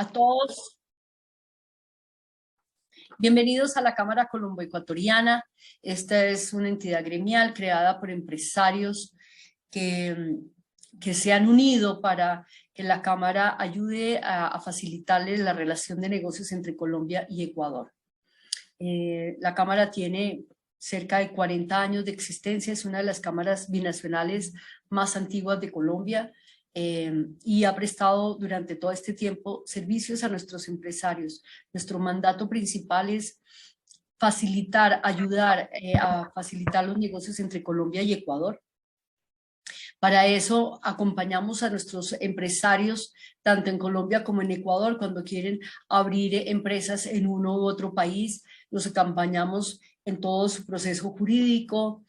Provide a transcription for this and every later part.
A todos, bienvenidos a la Cámara Colombo-Ecuatoriana. Esta es una entidad gremial creada por empresarios que se han unido para que la Cámara ayude a facilitarles la relación de negocios entre Colombia y Ecuador. La Cámara tiene cerca de 40 años de existencia, es una de las cámaras binacionales más antiguas de Colombia. Y ha prestado durante todo este tiempo servicios a nuestros empresarios. Nuestro mandato principal es facilitar, ayudar a facilitar los negocios entre Colombia y Ecuador. Para eso acompañamos a nuestros empresarios, tanto en Colombia como en Ecuador, cuando quieren abrir empresas en uno u otro país. Los acompañamos en todo su proceso jurídico,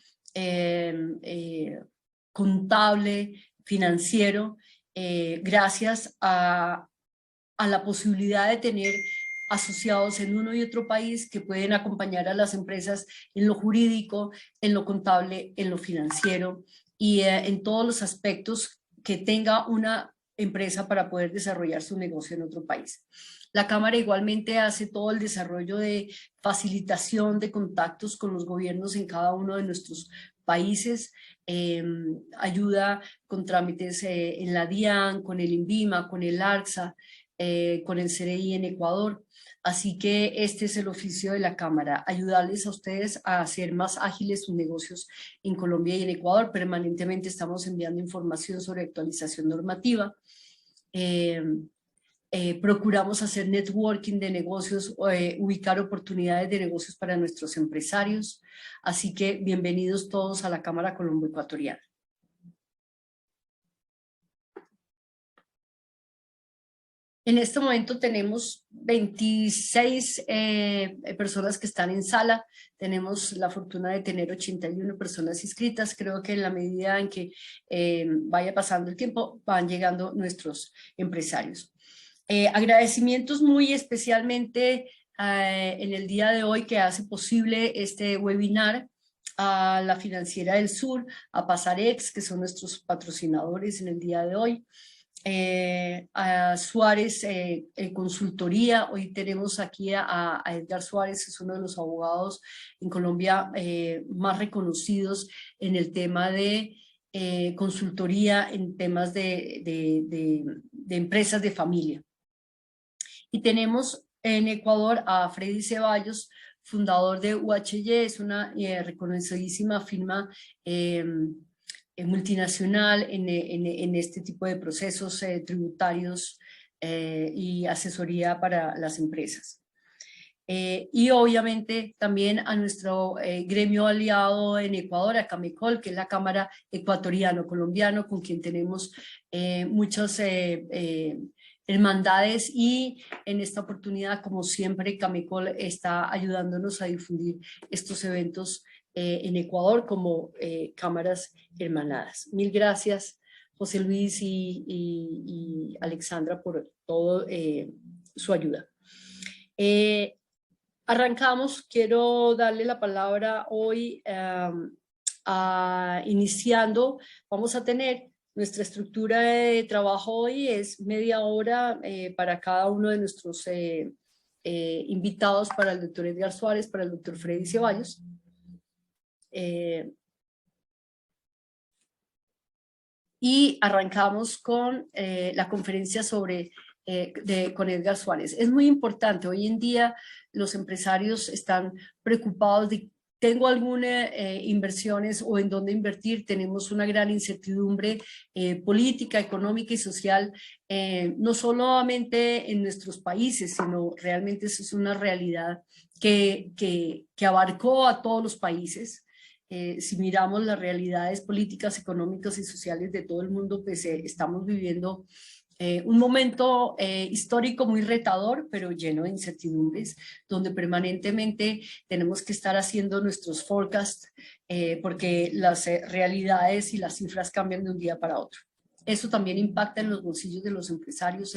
contable, financiero, gracias a la posibilidad de tener asociados en uno y otro país que pueden acompañar a las empresas en lo jurídico, en lo contable, en lo financiero y en todos los aspectos que tenga una empresa para poder desarrollar su negocio en otro país. La Cámara igualmente hace todo el desarrollo de facilitación de contactos con los gobiernos en cada uno de nuestros países, ayuda con trámites en la DIAN, con el INVIMA, con el ARCSA, con el CRI en Ecuador. Así que este es el oficio de la Cámara, ayudarles a ustedes a hacer más ágiles sus negocios en Colombia y en Ecuador. Permanentemente estamos enviando información sobre actualización normativa. Procuramos hacer networking de negocios, ubicar oportunidades de negocios para nuestros empresarios. Así que bienvenidos todos a la Cámara Colombo-Ecuatoriana. En este momento tenemos 26 personas que están en sala. Tenemos la fortuna de tener 81 personas inscritas. Creo que en la medida en que vaya pasando el tiempo van llegando nuestros empresarios. Agradecimientos muy especialmente en el día de hoy que hace posible este webinar a la Financiera del Sur, a Pasarex, que son nuestros patrocinadores en el día de hoy. A Suárez Consultoría. Hoy tenemos aquí a Edgar Suárez, es uno de los abogados en Colombia más reconocidos en el tema de consultoría en temas de empresas de familia. Y tenemos en Ecuador a Freddy Ceballos, fundador de UHY, es una reconocidísima firma multinacional en este tipo de procesos tributarios y asesoría para las empresas. Y obviamente también a nuestro gremio aliado en Ecuador, a Camecol, que es la Cámara Ecuatoriano-Colombiano, con quien tenemos muchas hermandades, y en esta oportunidad, como siempre, Camecol está ayudándonos a difundir estos eventos en Ecuador como cámaras hermanadas. Mil gracias, José Luis y Alexandra, por todo su ayuda. Arrancamos. Quiero darle la palabra hoy iniciando. Vamos a tener nuestra estructura de trabajo hoy, es media hora para cada uno de nuestros invitados, para el doctor Edgar Suárez, para el doctor Freddy Ceballos. Y arrancamos con la conferencia sobre con Edgar Suárez. Es muy importante, hoy en día los empresarios están preocupados de tengo algunas inversiones o en dónde invertir. Tenemos una gran incertidumbre política, económica y social, no solamente en nuestros países, sino realmente eso es una realidad que abarcó a todos los países. Si miramos las realidades políticas, económicas y sociales de todo el mundo, pues estamos viviendo un momento histórico muy retador, pero lleno de incertidumbres, donde permanentemente tenemos que estar haciendo nuestros forecasts porque las realidades y las cifras cambian de un día para otro. Eso también impacta en los bolsillos de los empresarios,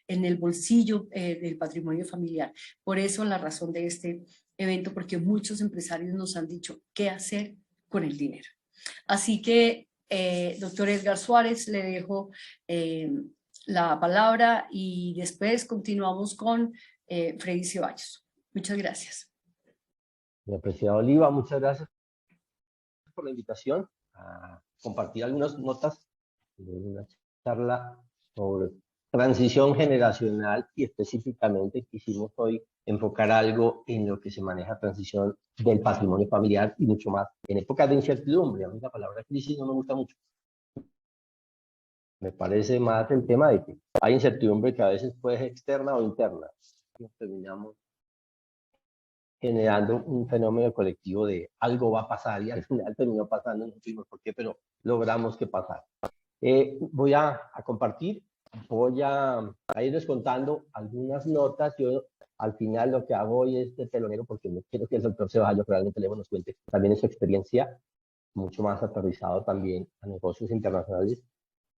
en el bolsillo del patrimonio familiar. Por eso la razón de este evento, porque muchos empresarios nos han dicho qué hacer con el dinero. Así que, doctor Edgar Suárez, le dejo la palabra y después continuamos con Freddy Ceballos. Muchas gracias. Mi apreciada Oliva, muchas gracias por la invitación a compartir algunas notas de una charla sobre transición generacional y específicamente quisimos hoy enfocar algo en lo que se maneja transición del patrimonio familiar y mucho más en épocas de incertidumbre. A mí la palabra crisis no me gusta mucho. Me parece más el tema de que hay incertidumbre que a veces puede ser externa o interna. Nos terminamos generando un fenómeno colectivo de algo va a pasar y al final terminó pasando, no supimos por qué, pero logramos que pasara. Voy a compartir, voy a irles contando algunas notas. Yo al final lo que hago hoy es de telonero porque no quiero que el doctor Ceballos realmente le nos cuente también su experiencia, mucho más aterrizado también a negocios internacionales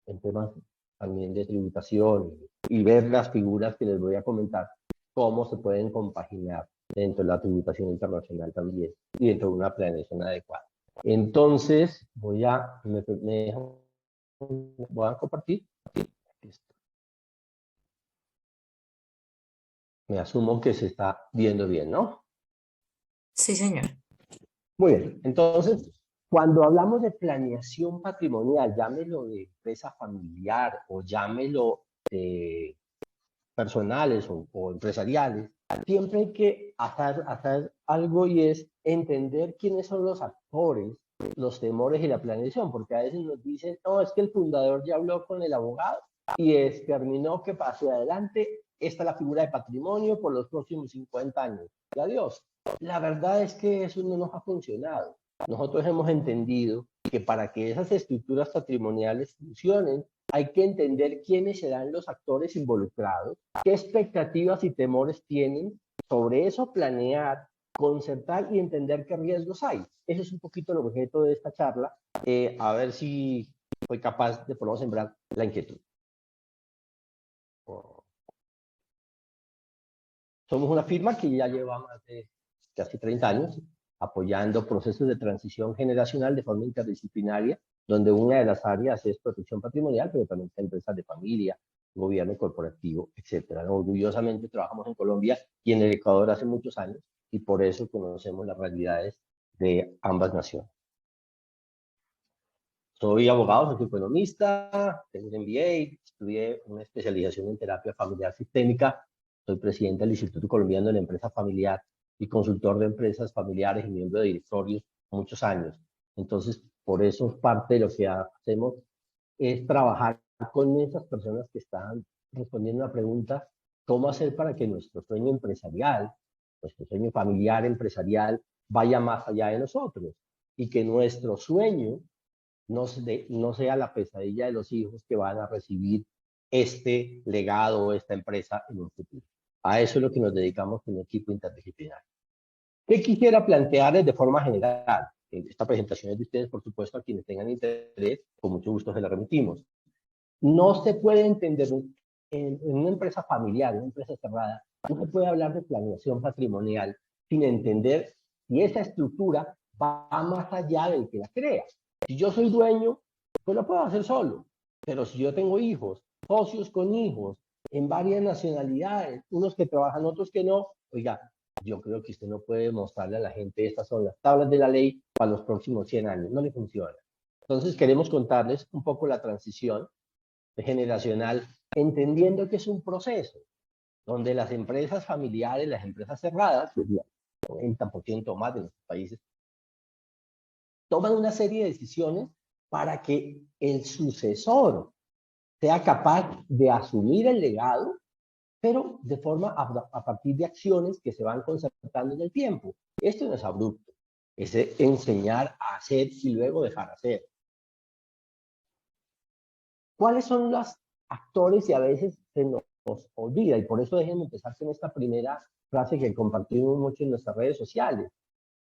en temas también de tributación y ver las figuras que les voy a comentar, cómo se pueden compaginar dentro de la tributación internacional también y dentro de una planeación adecuada. Entonces, voy a compartir. Me asumo que se está viendo bien, ¿no? Sí, señor. Muy bien, entonces, cuando hablamos de planeación patrimonial, llámelo de empresa familiar o llámelo de personales o empresariales, siempre hay que hacer algo y es entender quiénes son los actores, los temores y la planeación, porque a veces nos dicen, no, es que el fundador ya habló con el abogado y determinó que hacia adelante esta es la figura de patrimonio por los próximos 50 años. Y adiós. La verdad es que eso no nos ha funcionado. Nosotros hemos entendido que para que esas estructuras patrimoniales funcionen, hay que entender quiénes serán los actores involucrados, qué expectativas y temores tienen, sobre eso planear, concertar y entender qué riesgos hay. Ese es un poquito el objeto de esta charla, a ver si soy capaz de por lo menos sembrar la inquietud. Somos una firma que ya lleva más de casi 30 años apoyando procesos de transición generacional de forma interdisciplinaria, donde una de las áreas es protección patrimonial, pero también está empresas de familia, gobierno corporativo, etcétera. Orgullosamente trabajamos en Colombia y en el Ecuador hace muchos años, y por eso conocemos las realidades de ambas naciones. Soy abogado, soy economista, tengo un MBA, estudié una especialización en terapia familiar sistémica, soy presidente del Instituto Colombiano de la Empresa Familiar y consultor de empresas familiares y miembro de directorios muchos años. Entonces, por eso parte de lo que hacemos es trabajar con esas personas que están respondiendo a la pregunta, ¿cómo hacer para que nuestro sueño empresarial, nuestro sueño familiar empresarial vaya más allá de nosotros? Y que nuestro sueño no sea la pesadilla de los hijos que van a recibir este legado o esta empresa en un futuro. A eso es lo que nos dedicamos con un equipo interdisciplinario. ¿Qué quisiera plantearles de forma general? Esta presentación es de ustedes, por supuesto, a quienes tengan interés, con mucho gusto se la remitimos. No se puede entender en una empresa familiar, una empresa cerrada, no se puede hablar de planeación patrimonial sin entender si esa estructura va más allá del que la crea. Si yo soy dueño, pues lo puedo hacer solo, pero si yo tengo hijos, socios con hijos, en varias nacionalidades, unos que trabajan, otros que no, oiga, yo creo que usted no puede mostrarle a la gente estas son las tablas de la ley para los próximos 100 años, no le funciona. Entonces queremos contarles un poco la transición generacional, entendiendo que es un proceso donde las empresas familiares, las empresas cerradas, que es el 90% más de nuestros países, toman una serie de decisiones para que el sucesor sea capaz de asumir el legado, pero de forma a partir de acciones que se van concertando en el tiempo. Esto no es abrupto, es enseñar a hacer y luego dejar hacer. ¿Cuáles son los actores y a veces se nos olvida? Y por eso déjenme empezar con esta primera frase que compartimos mucho en nuestras redes sociales.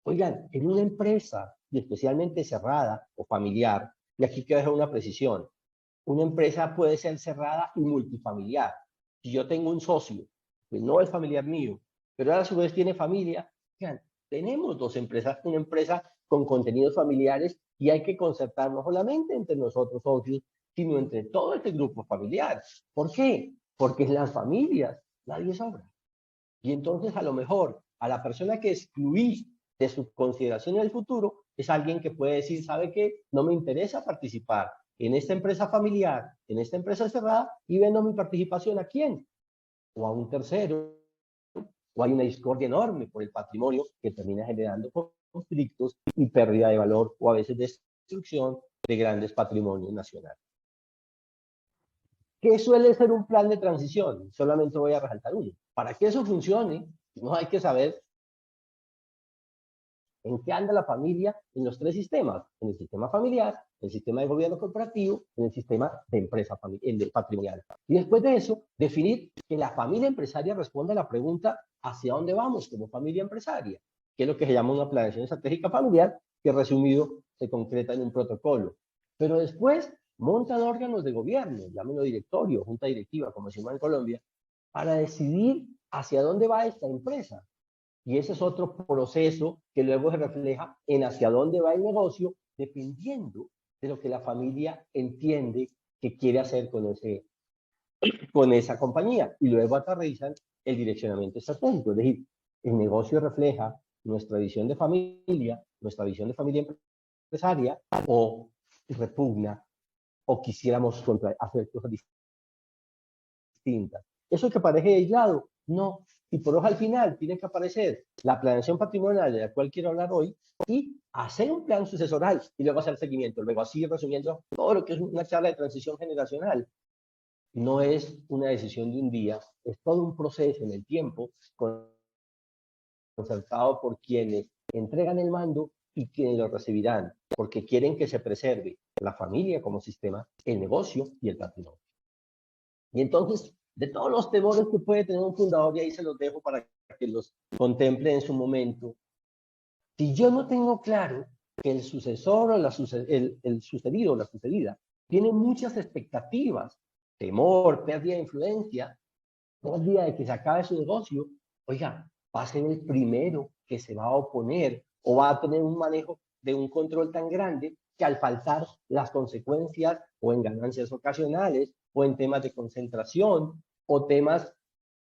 Oigan, en una empresa, y especialmente cerrada o familiar, y aquí quiero dejar una precisión, una empresa puede ser cerrada y multifamiliar. Si yo tengo un socio, que no es familiar mío, pero a su vez tiene familia, oigan, tenemos dos empresas, una empresa con contenidos familiares y hay que concertar no solamente entre nosotros socios, sino entre todo este grupo familiar. ¿Por qué? Porque en las familias nadie sobra. Y entonces a lo mejor a la persona que excluí de su consideración en el futuro es alguien que puede decir, ¿sabe qué? No me interesa participar en esta empresa familiar, en esta empresa cerrada, y vendo mi participación ¿a quién? O a un tercero, o hay una discordia enorme por el patrimonio que termina generando conflictos y pérdida de valor o a veces destrucción de grandes patrimonios nacionales. ¿Qué suele ser un plan de transición? Solamente voy a resaltar uno. Para que eso funcione, no hay que saber en qué anda la familia en los tres sistemas, en el sistema familiar, en el sistema de gobierno corporativo, en el sistema de empresa patrimonial. Y después de eso, definir que la familia empresaria responda a la pregunta ¿hacia dónde vamos como familia empresaria? Que es lo que se llama una planeación estratégica familiar, que resumido se concreta en un protocolo. Pero después montan órganos de gobierno, llámenlo directorio, junta directiva, como se llama en Colombia, para decidir hacia dónde va esta empresa. Y ese es otro proceso que luego se refleja en hacia dónde va el negocio, dependiendo de lo que la familia entiende que quiere hacer con esa compañía. Y luego aterrizan el direccionamiento estratégico. Es decir, el negocio refleja nuestra visión de familia empresaria, o repugna, o quisiéramos hacer cosas distintas. Eso que parece aislado, no. Y por eso al final tiene que aparecer la planeación patrimonial de la cual quiero hablar hoy y hacer un plan sucesoral y luego hacer seguimiento. Luego así resumiendo todo lo que es una charla de transición generacional. No es una decisión de un día, es todo un proceso en el tiempo concertado por quienes entregan el mando y quienes lo recibirán, porque quieren que se preserve la familia como sistema, el negocio y el patrimonio. Y entonces, de todos los temores que puede tener un fundador, y ahí se los dejo para que los contemple en su momento, si yo no tengo claro que el sucesor o el sucedido o la sucedida tiene muchas expectativas, temor, pérdida de influencia, pérdida de que se acabe su negocio, oiga, va a ser el primero que se va a oponer o va a tener un manejo de un control tan grande que al faltar las consecuencias o en ganancias ocasionales o en temas de concentración o temas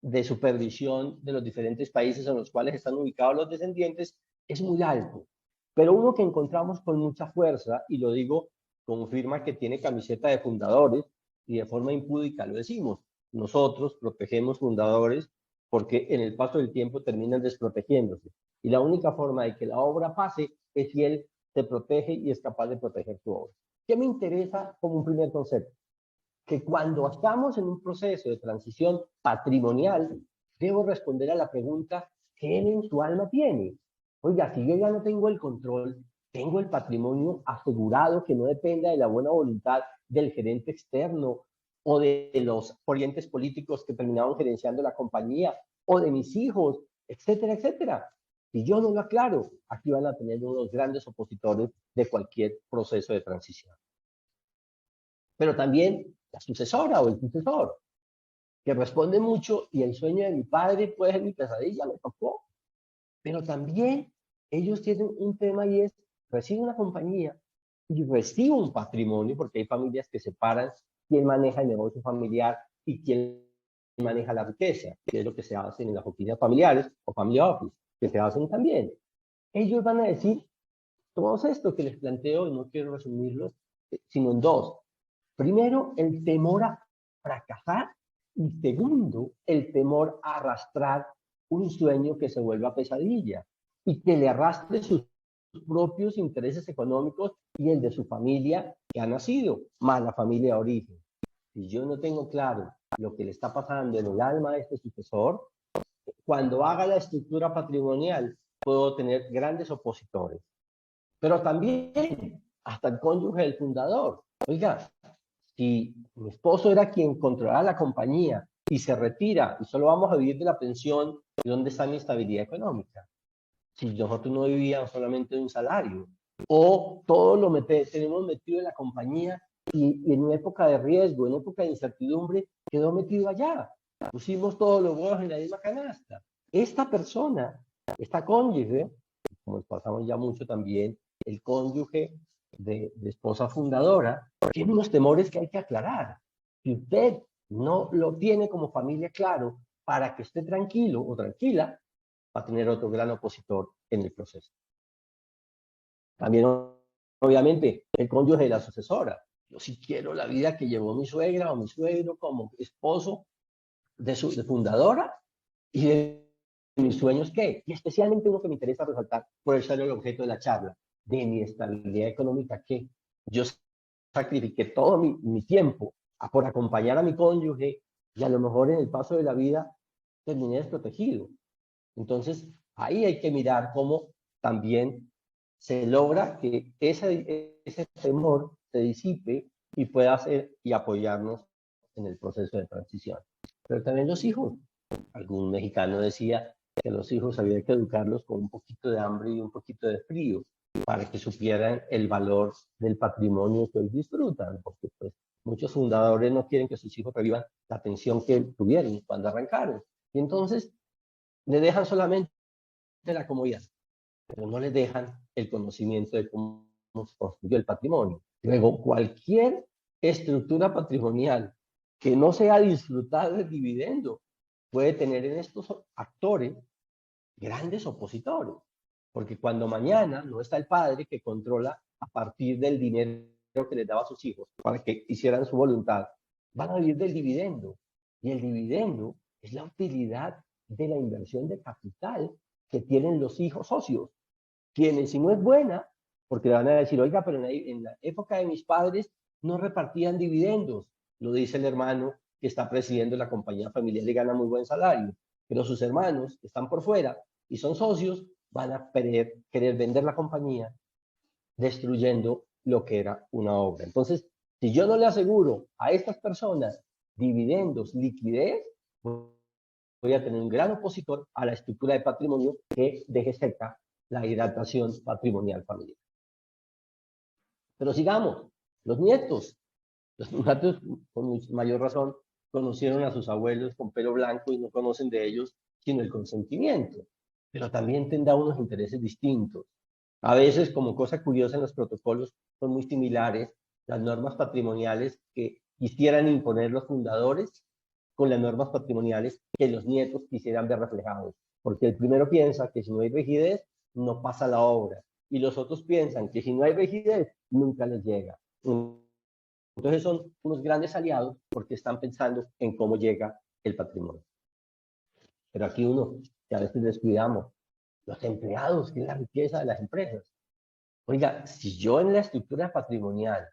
de supervisión de los diferentes países en los cuales están ubicados los descendientes es muy alto. Pero uno que encontramos con mucha fuerza, y lo digo con firma que tiene camiseta de fundadores, y de forma impúdica lo decimos, nosotros protegemos fundadores porque en el paso del tiempo terminan desprotegiéndose. Y la única forma de que la obra pase es si él se protege y es capaz de proteger su obra. ¿Qué me interesa como un primer concepto? Que cuando estamos en un proceso de transición patrimonial, debo responder a la pregunta, ¿qué él en su alma tiene? Oiga, si yo ya no tengo el control, tengo el patrimonio asegurado que no dependa de la buena voluntad del gerente externo o de los corrientes políticos que terminaron gerenciando la compañía o de mis hijos, etcétera, etcétera. Si yo no lo aclaro, aquí van a tener unos grandes opositores de cualquier proceso de transición. Pero también la sucesora o el sucesor, que responde mucho y el sueño de mi padre puede ser mi pesadilla, me tocó. Pero también ellos tienen un tema y es, recibo una compañía y recibo un patrimonio, porque hay familias que separan quién maneja el negocio familiar y quién maneja la riqueza, que es lo que se hace en las oficinas familiares o family office, que se hacen también. Ellos van a decir, todo esto que les planteo, y no quiero resumirlo, sino en dos. Primero, el temor a fracasar y segundo, el temor a arrastrar un sueño que se vuelva pesadilla y que le arrastre sus propios intereses económicos y el de su familia que ha nacido, más la familia de origen. Si yo no tengo claro lo que le está pasando en el alma de este sucesor, cuando haga la estructura patrimonial puedo tener grandes opositores. Pero también hasta el cónyuge del fundador. Oiga, si mi esposo era quien controlaba la compañía y se retira y solo vamos a vivir de la pensión, ¿dónde está mi estabilidad económica? Si nosotros no vivíamos solamente de un salario, o todo lo tenemos metido en la compañía y en una época de riesgo, en época de incertidumbre, quedó metido allá. Pusimos todos los huevos en la misma canasta. Esta persona, esta cónyuge, como pasamos ya mucho también, el cónyuge de esposa fundadora, tiene unos temores que hay que aclarar. Si usted no lo tiene como familia claro, para que esté tranquilo o tranquila, va a tener otro gran opositor en el proceso. También, obviamente, el cónyuge de la sucesora. Yo sí quiero la vida que llevó mi suegra o mi suegro como esposo de fundadora y de mis sueños, ¿qué? Y especialmente uno que me interesa resaltar, por eso es el objeto de la charla, de mi estabilidad económica, que yo sacrifiqué todo mi tiempo por acompañar a mi cónyuge y a lo mejor en el paso de la vida terminé desprotegido. Entonces, ahí hay que mirar cómo también se logra que ese temor se disipe y pueda hacer y apoyarnos en el proceso de transición. Pero también los hijos. Algún mexicano decía que los hijos había que educarlos con un poquito de hambre y un poquito de frío para que supieran el valor del patrimonio que hoy disfrutan, porque pues muchos fundadores no quieren que sus hijos revivan la pensión que tuvieron cuando arrancaron. Y entonces le dejan solamente la comodidad, pero no le dejan el conocimiento de cómo se construyó el patrimonio. Luego, cualquier estructura patrimonial que no sea disfrutar del dividendo puede tener en estos actores grandes opositores, porque cuando mañana no está el padre que controla a partir del dinero que les daba a sus hijos para que hicieran su voluntad, van a vivir del dividendo. Y el dividendo es la utilidad de la inversión de capital que tienen los hijos socios, quienes si no es buena, porque le van a decir, oiga, pero en la época de mis padres no repartían dividendos, lo dice el hermano que está presidiendo la compañía familiar y gana muy buen salario, pero sus hermanos que están por fuera y son socios van a querer vender la compañía destruyendo lo que era una obra. Entonces, si yo no le aseguro a estas personas dividendos, liquidez, voy a tener un gran opositor a la estructura de patrimonio que deje seca la hidratación patrimonial familiar. Pero sigamos, los nietos. Los nietos, con mayor razón, conocieron a sus abuelos con pelo blanco y no conocen de ellos sino el consentimiento. Pero también tendrá unos intereses distintos. A veces, como cosa curiosa en los protocolos, son muy similares las normas patrimoniales que quisieran imponer los fundadores con las normas patrimoniales que los nietos quisieran ver reflejados. Porque el primero piensa que si no hay rigidez, no pasa la obra. Y los otros piensan que si no hay rigidez, nunca les llega. Entonces son unos grandes aliados porque están pensando en cómo llega el patrimonio. Pero aquí uno, que a veces descuidamos, los empleados, que es la riqueza de las empresas. Oiga, si yo en la estructura patrimonial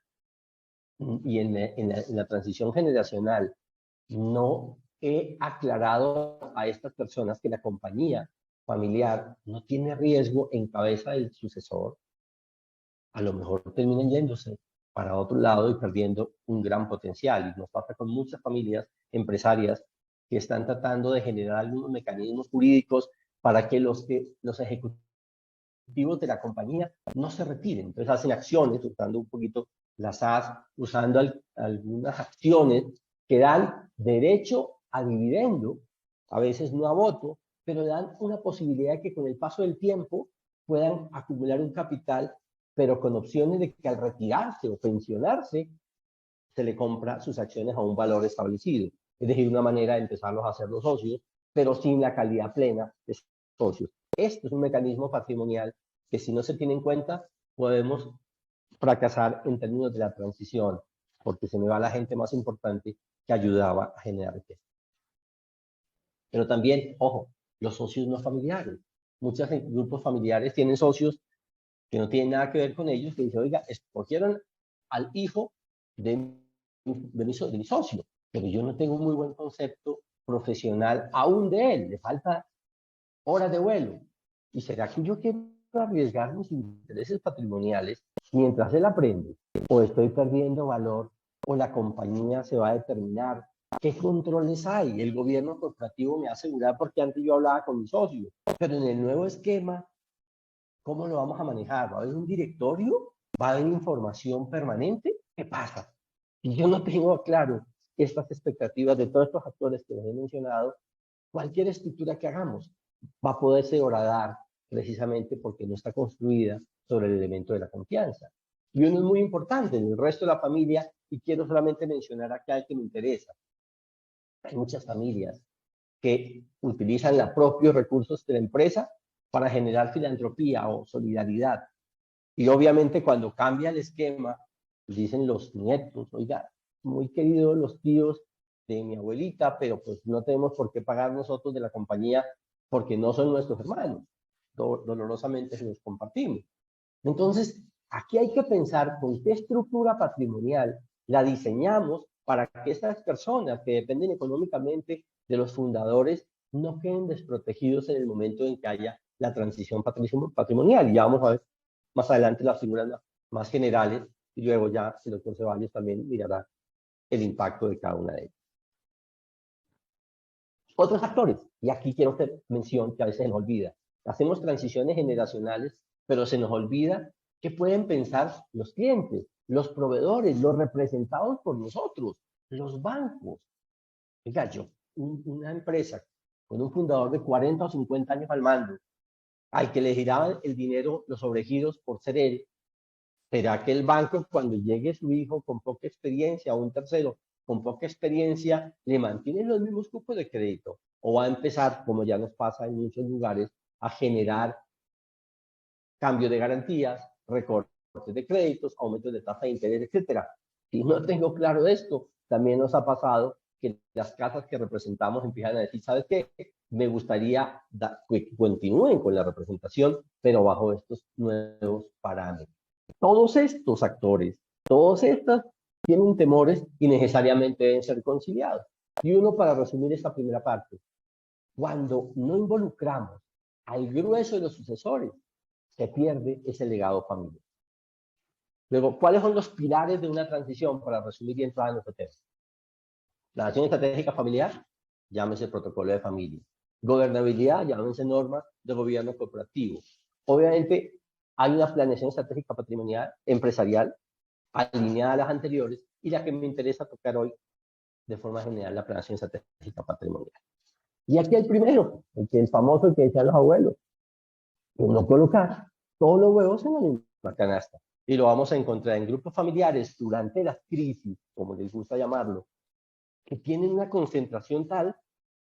y en la transición generacional no he aclarado a estas personas que la compañía familiar no tiene riesgo en cabeza del sucesor, a lo mejor terminan yéndose para otro lado y perdiendo un gran potencial. Y nos pasa con muchas familias empresarias que están tratando de generar algunos mecanismos jurídicos para que los ejecutivos de la compañía no se retiren. Entonces hacen acciones, usando un poquito las SAS, usando algunas acciones que dan derecho a dividendo, a veces no a voto, pero dan una posibilidad de que con el paso del tiempo puedan acumular un capital, pero con opciones de que al retirarse o pensionarse, se le compra sus acciones a un valor establecido. Es decir, una manera de empezarlos a hacer los socios, pero sin la calidad plena de socios. Esto es un mecanismo patrimonial que si no se tiene en cuenta, podemos fracasar en términos de la transición, porque se me va la gente más importante que ayudaba a generar riqueza. Pero también, ojo, los socios no familiares. Muchos grupos familiares tienen socios que no tienen nada que ver con ellos, que dicen, oiga, escogieron al hijo de mi socio, pero yo no tengo un muy buen concepto profesional aún de él, le falta horas de vuelo. ¿Y será que yo quiero arriesgar mis intereses patrimoniales mientras él aprende? ¿O estoy perdiendo valor? ¿O la compañía se va a determinar? ¿Qué controles hay? El gobierno corporativo me va a asegurar porque antes yo hablaba con mi socio, pero en el nuevo esquema, ¿cómo lo vamos a manejar? ¿Va a haber un directorio? ¿Va a haber información permanente? ¿Qué pasa? Si yo no tengo claro estas expectativas de todos estos actores que les he mencionado, cualquier estructura que hagamos va a poderse horadar precisamente porque no está construida sobre el elemento de la confianza. Y uno es muy importante en el resto de la familia, y quiero solamente mencionar aquí al que me interesa. Hay muchas familias que utilizan los propios recursos de la empresa para generar filantropía o solidaridad. Y obviamente cuando cambia el esquema, dicen los nietos, oiga, muy queridos los tíos de mi abuelita, pero pues no tenemos por qué pagar nosotros de la compañía porque no son nuestros hermanos. Dolorosamente se los compartimos. Entonces, aquí hay que pensar con qué estructura patrimonial la diseñamos para que estas personas que dependen económicamente de los fundadores no queden desprotegidos en el momento en que haya la transición patrimonial. Ya vamos a ver más adelante las figuras más generales, y luego ya el doctor Ceballos también mirará el impacto de cada una de ellas. Otros actores, y aquí quiero hacer mención que a veces se nos olvida. Hacemos transiciones generacionales, pero se nos olvida qué pueden pensar los clientes, los proveedores, los representados por nosotros, los bancos. Oiga, una empresa con un fundador de 40 o 50 años al mando, al que le giraban el dinero, los sobregiros por ser él, ¿será que el banco, cuando llegue su hijo con poca experiencia o un tercero con poca experiencia, le mantiene los mismos cupos de crédito? ¿O va a empezar, como ya nos pasa en muchos lugares, a generar cambio de garantías, recortes de créditos, aumentos de tasa de interés, etcétera? Si no tengo claro esto, también nos ha pasado que las casas que representamos empiezan a decir, ¿sabes qué? Me gustaría que continúen con la representación, pero bajo estos nuevos parámetros. Todos estos actores, todos estos tienen temores y necesariamente deben ser conciliados. Y uno, para resumir esta primera parte, cuando no involucramos al grueso de los sucesores, se pierde ese legado familiar. Luego, ¿cuáles son los pilares de una transición? Para resumir y entrar en nuestro tema. Planeación estratégica familiar, llámese protocolo de familia. Gobernabilidad, llámese normas de gobierno corporativo. Obviamente, hay una planeación estratégica patrimonial, empresarial, alineada a las anteriores, y la que me interesa tocar hoy, de forma general, la planeación estratégica patrimonial. Y aquí el primero, el famoso que decían los abuelos, uno colocar todos los huevos en la misma canasta. Y lo vamos a encontrar en grupos familiares durante las crisis, como les gusta llamarlo, que tienen una concentración tal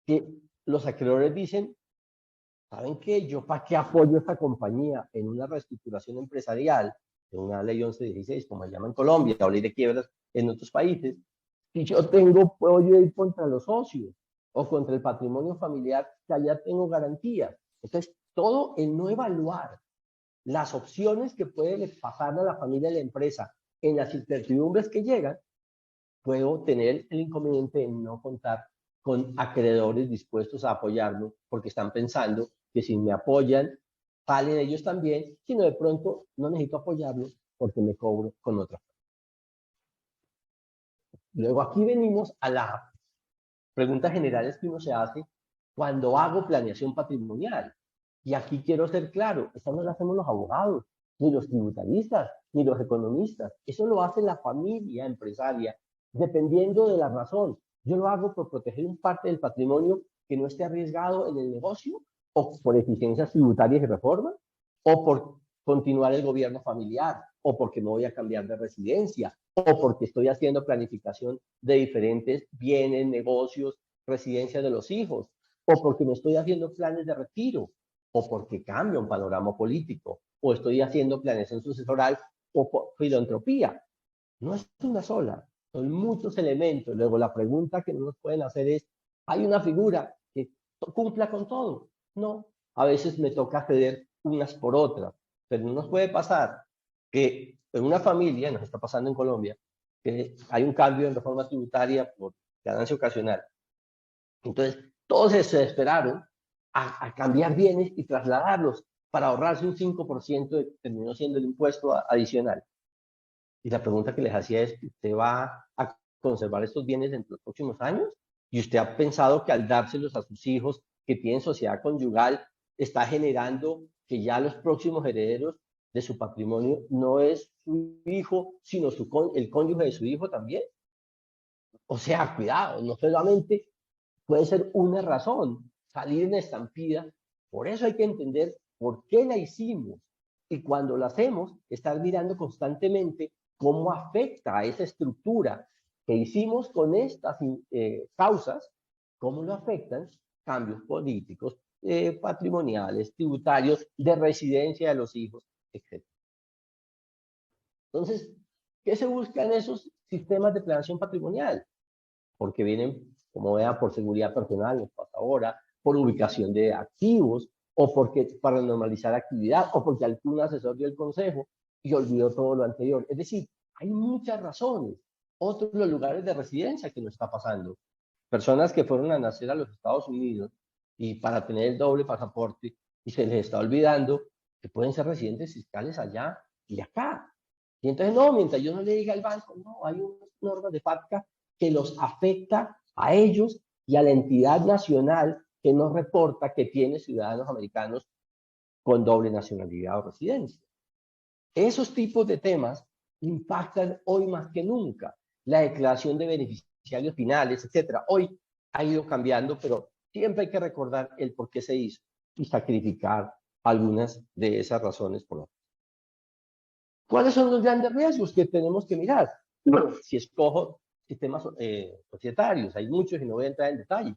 que los acreedores dicen, ¿saben qué? ¿Yo para qué apoyo esta compañía en una reestructuración empresarial, en una ley 1116, como se llama en Colombia, o ley de quiebras en otros países, si yo puedo ir contra los socios o contra el patrimonio familiar, que allá tengo garantías? Entonces, todo en no evaluar las opciones que puede pasar a la familia de la empresa en las incertidumbres que llegan, puedo tener el inconveniente de no contar con acreedores dispuestos a apoyarlo, porque están pensando que si me apoyan, salen ellos también, sino de pronto no necesito apoyarlo porque me cobro con otra. Luego aquí venimos a las preguntas generales que uno se hace cuando hago planeación patrimonial. Y aquí quiero ser claro, esta no la hacemos los abogados, ni los tributaristas, ni los economistas. Eso lo hace la familia empresaria, dependiendo de la razón. Yo lo hago por proteger un parte del patrimonio que no esté arriesgado en el negocio, o por eficiencias tributarias y reformas, o por continuar el gobierno familiar, o porque me voy a cambiar de residencia, o porque estoy haciendo planificación de diferentes bienes, negocios, residencias de los hijos, o porque me estoy haciendo planes de retiro, o porque cambia un panorama político, o estoy haciendo planeación sucesoral, o por filantropía. No es una sola, son muchos elementos. Luego la pregunta que nos pueden hacer es, ¿hay una figura que cumpla con todo? No, a veces me toca ceder unas por otras, pero no nos puede pasar que en una familia, nos está pasando en Colombia, que hay un cambio en reforma tributaria por ganancia ocasional. Entonces, todos se esperaron a cambiar bienes y trasladarlos para ahorrarse un 5% que terminó siendo el impuesto adicional. Y la pregunta que les hacía es, ¿usted va a conservar estos bienes en los próximos años? ¿Y usted ha pensado que al dárselos a sus hijos que tienen sociedad conyugal, está generando que ya los próximos herederos de su patrimonio no es su hijo, sino el cónyuge de su hijo también? O sea, cuidado, no solamente puede ser una razón salir en estampida, por eso hay que entender por qué la hicimos, Y cuando lo hacemos, estar mirando constantemente cómo afecta a esa estructura que hicimos con estas causas, cómo lo afectan cambios políticos, patrimoniales, tributarios, de residencia de los hijos, etc. Entonces, ¿qué se busca en esos sistemas de planeación patrimonial? Porque vienen, como vea, por seguridad personal, nos pasa ahora, por ubicación de activos, o porque para normalizar actividad, o porque algún asesor dio el consejo y olvidó todo lo anterior. Es decir, hay muchas razones. Otros los lugares de residencia que nos está pasando. Personas que fueron a nacer a los Estados Unidos y para tener el doble pasaporte y se les está olvidando que pueden ser residentes fiscales allá y acá. Y entonces, no, mientras yo no le diga al banco, no, hay unas normas de FATCA que los afecta a ellos y a la entidad nacional que nos reporta que tiene ciudadanos americanos con doble nacionalidad o residencia. Esos tipos de temas impactan hoy más que nunca. La declaración de beneficiarios finales, etcétera. Hoy ha ido cambiando, pero siempre hay que recordar el por qué se hizo y sacrificar algunas de esas razones por otras. ¿Cuáles son los grandes riesgos que tenemos que mirar? Bueno, si escojo sistemas societarios, hay muchos y no voy a entrar en detalle,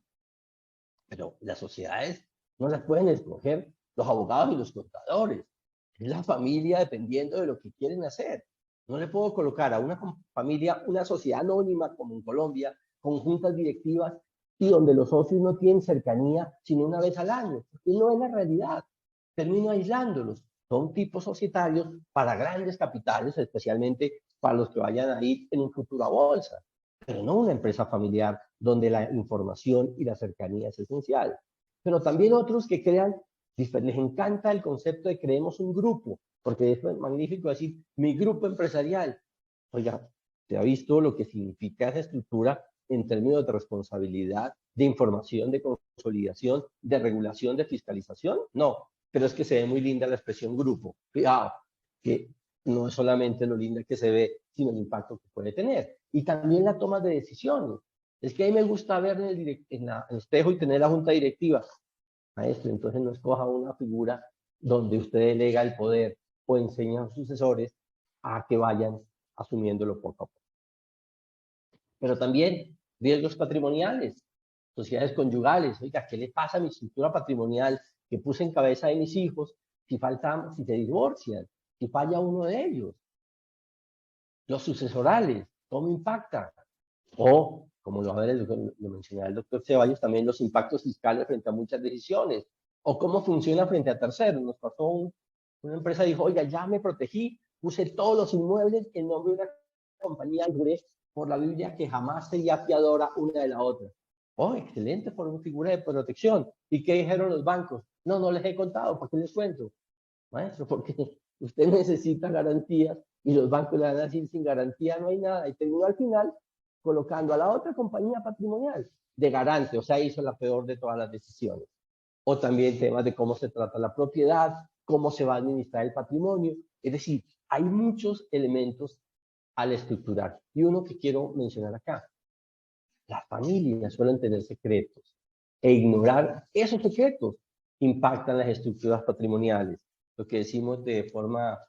pero las sociedades no las pueden escoger los abogados y los contadores. Es la familia dependiendo de lo que quieren hacer. No le puedo colocar a una familia una sociedad anónima como en Colombia, con juntas directivas y donde los socios no tienen cercanía sino una vez al año. Y no es la realidad. Termino aislándolos. Son tipos societarios para grandes capitales, especialmente para los que vayan a ir en un futuro a bolsa, pero no una empresa familiar donde la información y la cercanía es esencial. Pero también otros que crean, les encanta el concepto de creemos un grupo, porque es magnífico decir mi grupo empresarial. Oiga, ¿se ha visto lo que significa esa estructura en términos de responsabilidad, de información, de consolidación, de regulación, de fiscalización? No, pero es que se ve muy linda la expresión grupo. Cuidado, que no es solamente lo linda que se ve, sino el impacto que puede tener. Y también la toma de decisiones. Es que a mí me gusta ver en el espejo y tener la junta directiva. Maestro, entonces no escoja una figura donde usted delega el poder o enseña a sus sucesores a que vayan asumiéndolo poco a poco. Pero también riesgos patrimoniales, sociedades conyugales. Oiga, ¿qué le pasa a mi estructura patrimonial que puse en cabeza de mis hijos si se divorcian, si falla uno de ellos? Los sucesorales, ¿cómo impacta? O, como lo mencionaba el doctor Ceballos, también los impactos fiscales frente a muchas decisiones. O cómo funciona frente a terceros. Nos pasó una empresa dijo, oiga, ya me protegí, puse todos los inmuebles en nombre de una compañía y juré por la Biblia que jamás sería fiadora una de la otra. Oh, excelente por una figura de protección. ¿Y qué dijeron los bancos? No, no les he contado, ¿por qué les cuento? Maestro, porque usted necesita garantías y los bancos le van a decir sin garantía no hay nada. Y terminó al final colocando a la otra compañía patrimonial de garante, o sea, hizo la peor de todas las decisiones. O también temas de cómo se trata la propiedad, cómo se va a administrar el patrimonio. Es decir, hay muchos elementos al estructurar. Y uno que quiero mencionar acá. Las familias suelen tener secretos e ignorar esos secretos impactan las estructuras patrimoniales. Lo que decimos de forma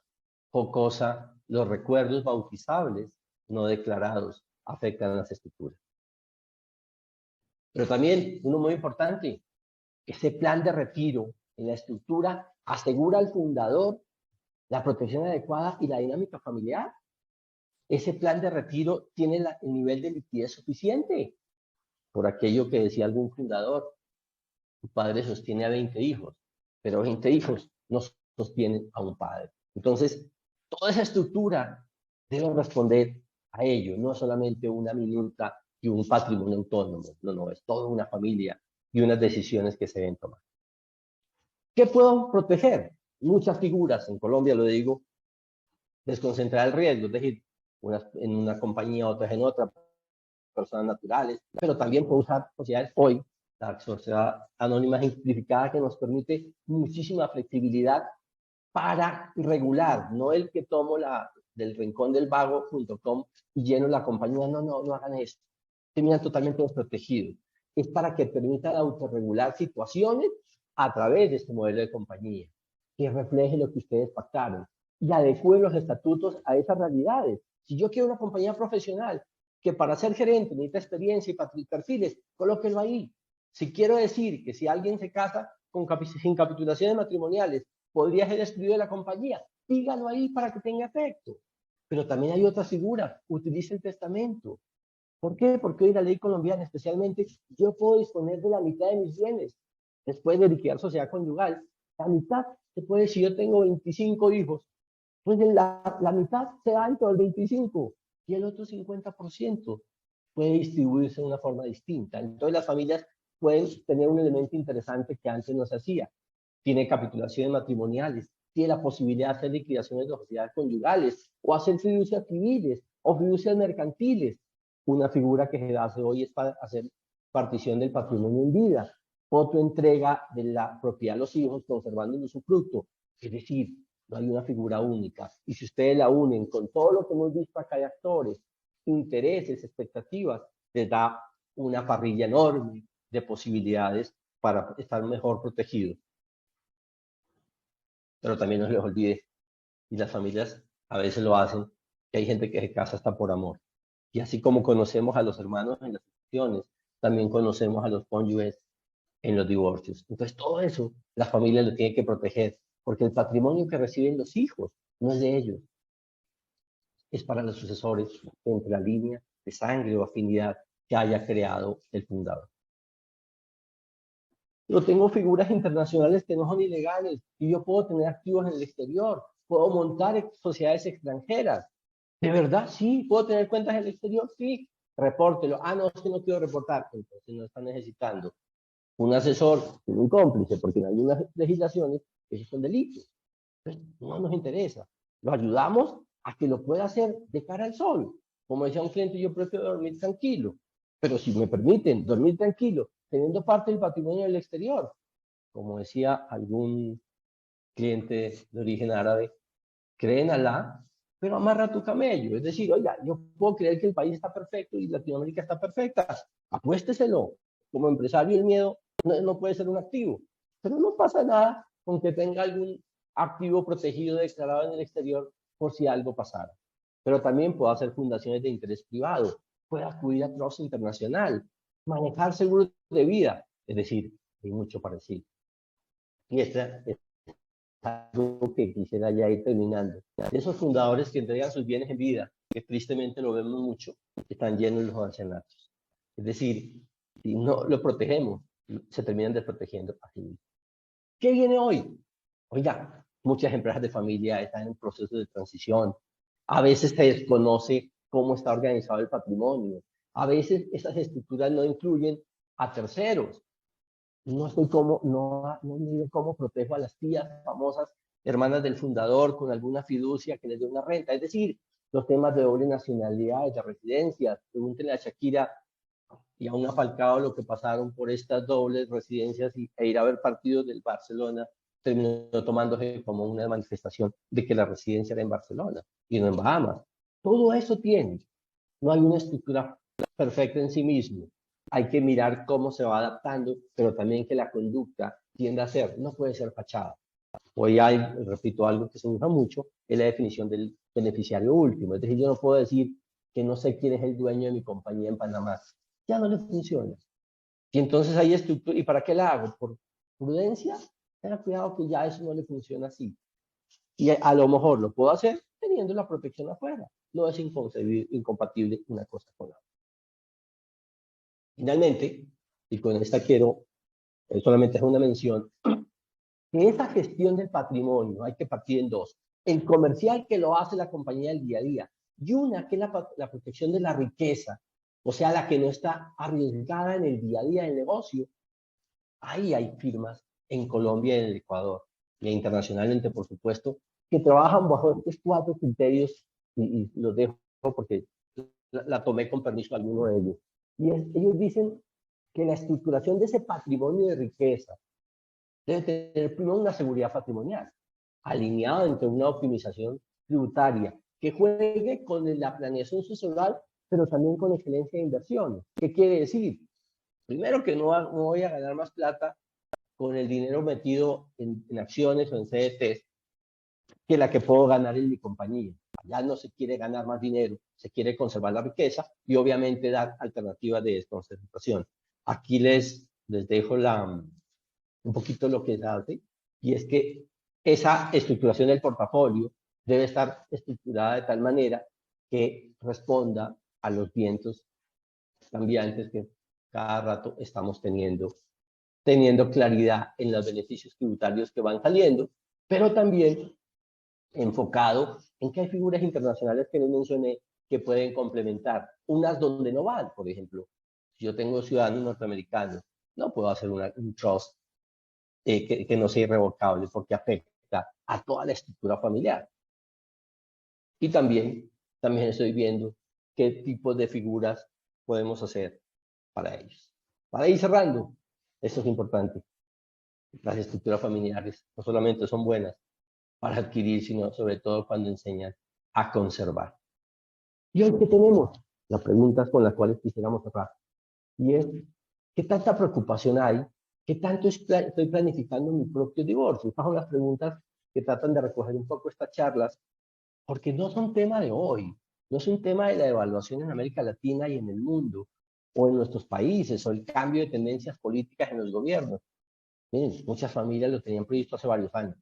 jocosa, los recuerdos bautizables no declarados afectan a las estructuras. Pero también, uno muy importante, ese plan de retiro en la estructura asegura al fundador la protección adecuada y la dinámica familiar. Ese plan de retiro tiene el nivel de liquidez suficiente. Por aquello que decía algún fundador, tu padre sostiene a 20 hijos, pero 20 hijos no sostienen a un padre. Entonces, toda esa estructura debe responder a ello, no solamente una minuta y un patrimonio autónomo, no, es toda una familia y unas decisiones que se deben tomar. ¿Qué puedo proteger? Muchas figuras, en Colombia lo digo, desconcentrar el riesgo, es decir, unas en una compañía, otras en otra, personas naturales, pero también puedo usar sociedades hoy, la sociedad anónima simplificada que nos permite muchísima flexibilidad para regular, no el que tomo del rincón del vago.com y lleno la compañía, no hagan eso, terminan totalmente desprotegidos. Es para que permitan autorregular situaciones a través de este modelo de compañía. que refleje lo que ustedes pactaron y adecúen los estatutos a esas realidades. Si yo quiero una compañía profesional que para ser gerente necesita experiencia y perfiles, colóquenlo ahí. Si quiero decir que si alguien se casa sin capitulaciones matrimoniales, podría ser excluido de la compañía, dígalo ahí para que tenga efecto. Pero también hay otras figuras, utilice el testamento. ¿Por qué? Porque hoy la ley colombiana, especialmente, yo puedo disponer de la mitad de mis bienes después de liquidar sociedad conyugal. La mitad se puede, si yo tengo 25 hijos, pues la mitad se da dentro del 25 y el otro 50% puede distribuirse de una forma distinta. Entonces las familias pueden tener un elemento interesante que antes no se hacía. Tiene capitulaciones matrimoniales, tiene la posibilidad de hacer liquidaciones de sociedades conyugales o hacer fiducias civiles o fiducias mercantiles. Una figura que se hace hoy es para hacer partición del patrimonio en vida, otra entrega de la propiedad a los hijos conservando el usufructo. Es decir, no hay una figura única. Y si ustedes la unen con todo lo que hemos visto acá de actores, intereses, expectativas, les da una parrilla enorme de posibilidades para estar mejor protegidos. Pero también no se les olvide, y las familias a veces lo hacen, que hay gente que se casa hasta por amor. Y así como conocemos a los hermanos en las sucesiones, también conocemos a los cónyuges en los divorcios. Entonces todo eso la familia lo tiene que proteger, porque el patrimonio que reciben los hijos no es de ellos, es para los sucesores entre la línea de sangre o afinidad que haya creado el fundador. Yo tengo figuras internacionales que no son ilegales y yo puedo tener activos en el exterior, puedo montar sociedades extranjeras. ¿De verdad? Sí. ¿Puedo tener cuentas en el exterior? Sí. Repórtelo. Ah, no, es que no quiero reportar. Entonces no está necesitando un asesor, un cómplice, porque en algunas legislaciones esos son delitos. Entonces, no nos interesa. Lo ayudamos a que lo pueda hacer de cara al sol. Como decía un cliente, yo prefiero dormir tranquilo. Pero si me permiten dormir tranquilo, teniendo parte del patrimonio del exterior, como decía algún cliente de origen árabe, cree en Alá, pero amarra tu camello. Es decir, oiga, yo puedo creer que el país está perfecto y Latinoamérica está perfecta. Apuésteselo. Como empresario, el miedo no puede ser un activo. Pero no pasa nada con que tenga algún activo protegido declarado en el exterior por si algo pasara. Pero también puede hacer fundaciones de interés privado, puede acudir a Trust Internacional, manejar seguros de vida. Es decir, hay mucho parecido. Y esta es algo que quisiera ya ir terminando. De esos fundadores que entregan sus bienes en vida, que tristemente lo vemos mucho, están llenos los ancianatos. Es decir, si no lo protegemos, se terminan desprotegiendo a sí mismos. ¿Qué viene hoy? Oiga, muchas empresas de familia están en proceso de transición. A veces se desconoce cómo está organizado el patrimonio. A veces esas estructuras no incluyen a terceros. No sé cómo protejo a las tías famosas, hermanas del fundador, con alguna fiducia que les dé una renta. Es decir, los temas de doble nacionalidad, de residencias. Pregúntenle a Shakira y a una Falcao lo que pasaron por estas dobles residencias e ir a ver partidos del Barcelona terminó tomándose como una manifestación de que la residencia era en Barcelona y no en Bahamas. Todo eso tiene. No hay una estructura perfecta en sí mismo. Hay que mirar cómo se va adaptando, pero también que la conducta tienda a ser, no puede ser fachada. Hoy hay, repito, algo que se usa mucho, es la definición del beneficiario último. Es decir, yo no puedo decir que no sé quién es el dueño de mi compañía en Panamá. Ya no le funciona. Y entonces hay estructura, ¿y para qué la hago? ¿Por prudencia? Tenga cuidado que ya eso no le funciona así. Y a lo mejor lo puedo hacer teniendo la protección afuera. No es incompatible una cosa con la otra. Finalmente, y con esta quiero solamente hacer una mención, que esa gestión del patrimonio hay que partir en dos. El comercial, que lo hace la compañía del día a día, y una que es la protección de la riqueza, o sea, la que no está arriesgada en el día a día del negocio. Ahí hay firmas en Colombia y en el Ecuador, y internacionalmente, por supuesto, que trabajan bajo estos 4 criterios, y los dejo porque la tomé con permiso de alguno de ellos. Y ellos dicen que la estructuración de ese patrimonio de riqueza debe tener primero una seguridad patrimonial, alineada entre una optimización tributaria, que juegue con la planeación sucesoral, pero también con excelencia de inversión. ¿Qué quiere decir? Primero, que no voy a ganar más plata con el dinero metido en acciones o en CDTs que la que puedo ganar en mi compañía. Ya no se quiere ganar más dinero, se quiere conservar la riqueza y obviamente dar alternativas de desconcentración. Aquí les dejo un poquito lo que se hace, y es que esa estructuración del portafolio debe estar estructurada de tal manera que responda a los vientos cambiantes que cada rato estamos teniendo claridad en los beneficios tributarios que van saliendo, pero también enfocado en que hay figuras internacionales que les mencioné que pueden complementar, unas donde no van. Por ejemplo, si yo tengo ciudadanos norteamericanos, no puedo hacer un trust que no sea irrevocable porque afecta a toda la estructura familiar. Y también estoy viendo qué tipos de figuras podemos hacer para ellos. Para ir cerrando, esto es importante. Las estructuras familiares no solamente son buenas para adquirir, sino sobre todo cuando enseñan a conservar. ¿Y hoy qué tenemos? Las preguntas con las cuales quisiéramos cerrar. Y es, ¿qué tanta preocupación hay? ¿Qué tanto estoy planificando mi propio divorcio? Estas son las preguntas que tratan de recoger un poco estas charlas, porque no son tema de hoy, no es un tema de la evaluación en América Latina y en el mundo, o en nuestros países, o el cambio de tendencias políticas en los gobiernos. Miren, muchas familias lo tenían previsto hace varios años,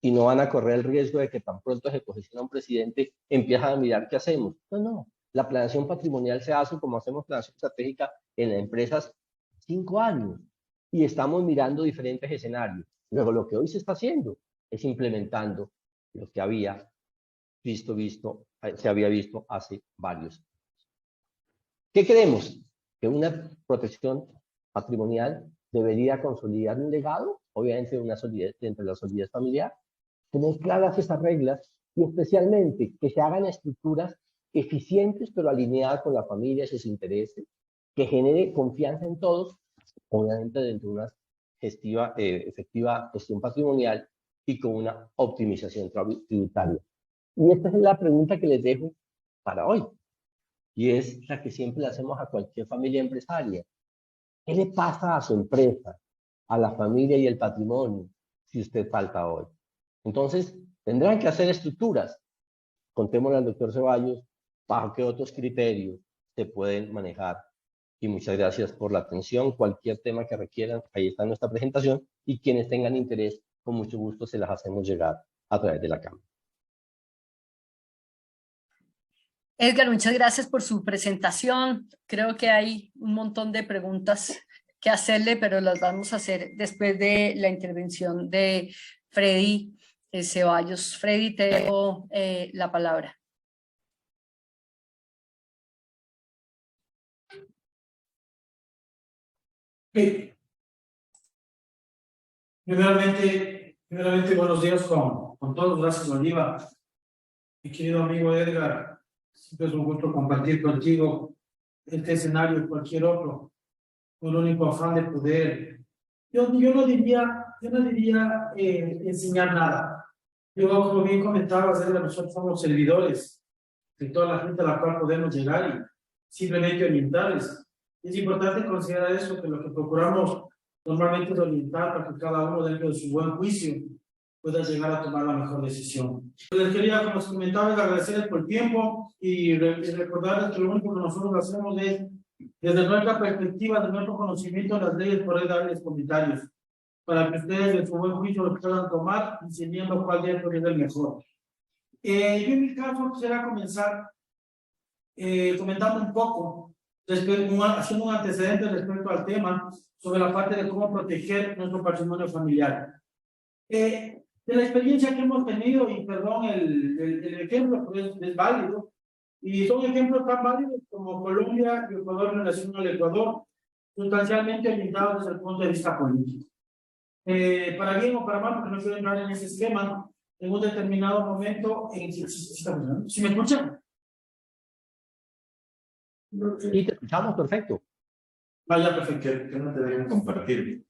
y no van a correr el riesgo de que tan pronto se posiciona un presidente, empiezan a mirar qué hacemos. No, no. La planeación patrimonial se hace como hacemos planeación estratégica en las empresas 5 años, y estamos mirando diferentes escenarios. Luego, lo que hoy se está haciendo es implementando lo que se había visto hace varios años. ¿Qué creemos? Que una protección patrimonial debería consolidar un legado, obviamente una solidez entre la solidez familiar, tener claras esas reglas y especialmente que se hagan estructuras eficientes pero alineadas con la familia y sus intereses, que genere confianza en todos, obviamente dentro de una efectiva gestión patrimonial y con una optimización tributaria. Y esta es la pregunta que les dejo para hoy, y es la que siempre le hacemos a cualquier familia empresaria. ¿Qué le pasa a su empresa, a la familia y el patrimonio si usted falta hoy? Entonces, tendrán que hacer estructuras. Contémosle al doctor Ceballos bajo qué otros criterios se pueden manejar. Y muchas gracias por la atención. Cualquier tema que requieran, ahí está nuestra presentación, y quienes tengan interés, con mucho gusto se las hacemos llegar a través de la cámara. Edgar, muchas gracias por su presentación. Creo que hay un montón de preguntas que hacerle, pero las vamos a hacer después de la intervención de Freddy Ceballos. Freddy, te dejo la palabra. Sí. Primeramente, buenos días con todos. Gracias, Oliva. Mi querido amigo Edgar, siempre es un gusto compartir contigo este escenario y cualquier otro, con el único afán de poder. Yo no diría enseñar nada. Yo, como bien comentabas, Edgar, nosotros somos servidores de toda la gente a la cual podemos llegar y simplemente orientarles. Es importante considerar eso, que lo que procuramos normalmente es orientar para que cada uno dentro de su buen juicio pueda llegar a tomar la mejor decisión. Les quería, como os comentaba, agradecerles por el tiempo y recordarles que lo único que nosotros hacemos es, desde nuestra perspectiva, de nuestro conocimiento de las leyes, poder darles comentarios para que ustedes de su buen juicio los puedan tomar, enseñando cuál día es el mejor. Yo en mi caso quisiera comenzar comentando un poco, haciendo un antecedente respecto al tema sobre la parte de cómo proteger nuestro patrimonio familiar. De la experiencia que hemos tenido, y perdón, el ejemplo pues, es válido, y son ejemplos tan válidos como Colombia y Ecuador en relación al Ecuador, sustancialmente orientados desde el punto de vista político. Para bien o para mal, porque no quiero entrar en ese esquema, en un determinado momento, ¿sí me escuchan? Y te escuchamos perfecto. Vaya, perfecto, que no te dejen compartir.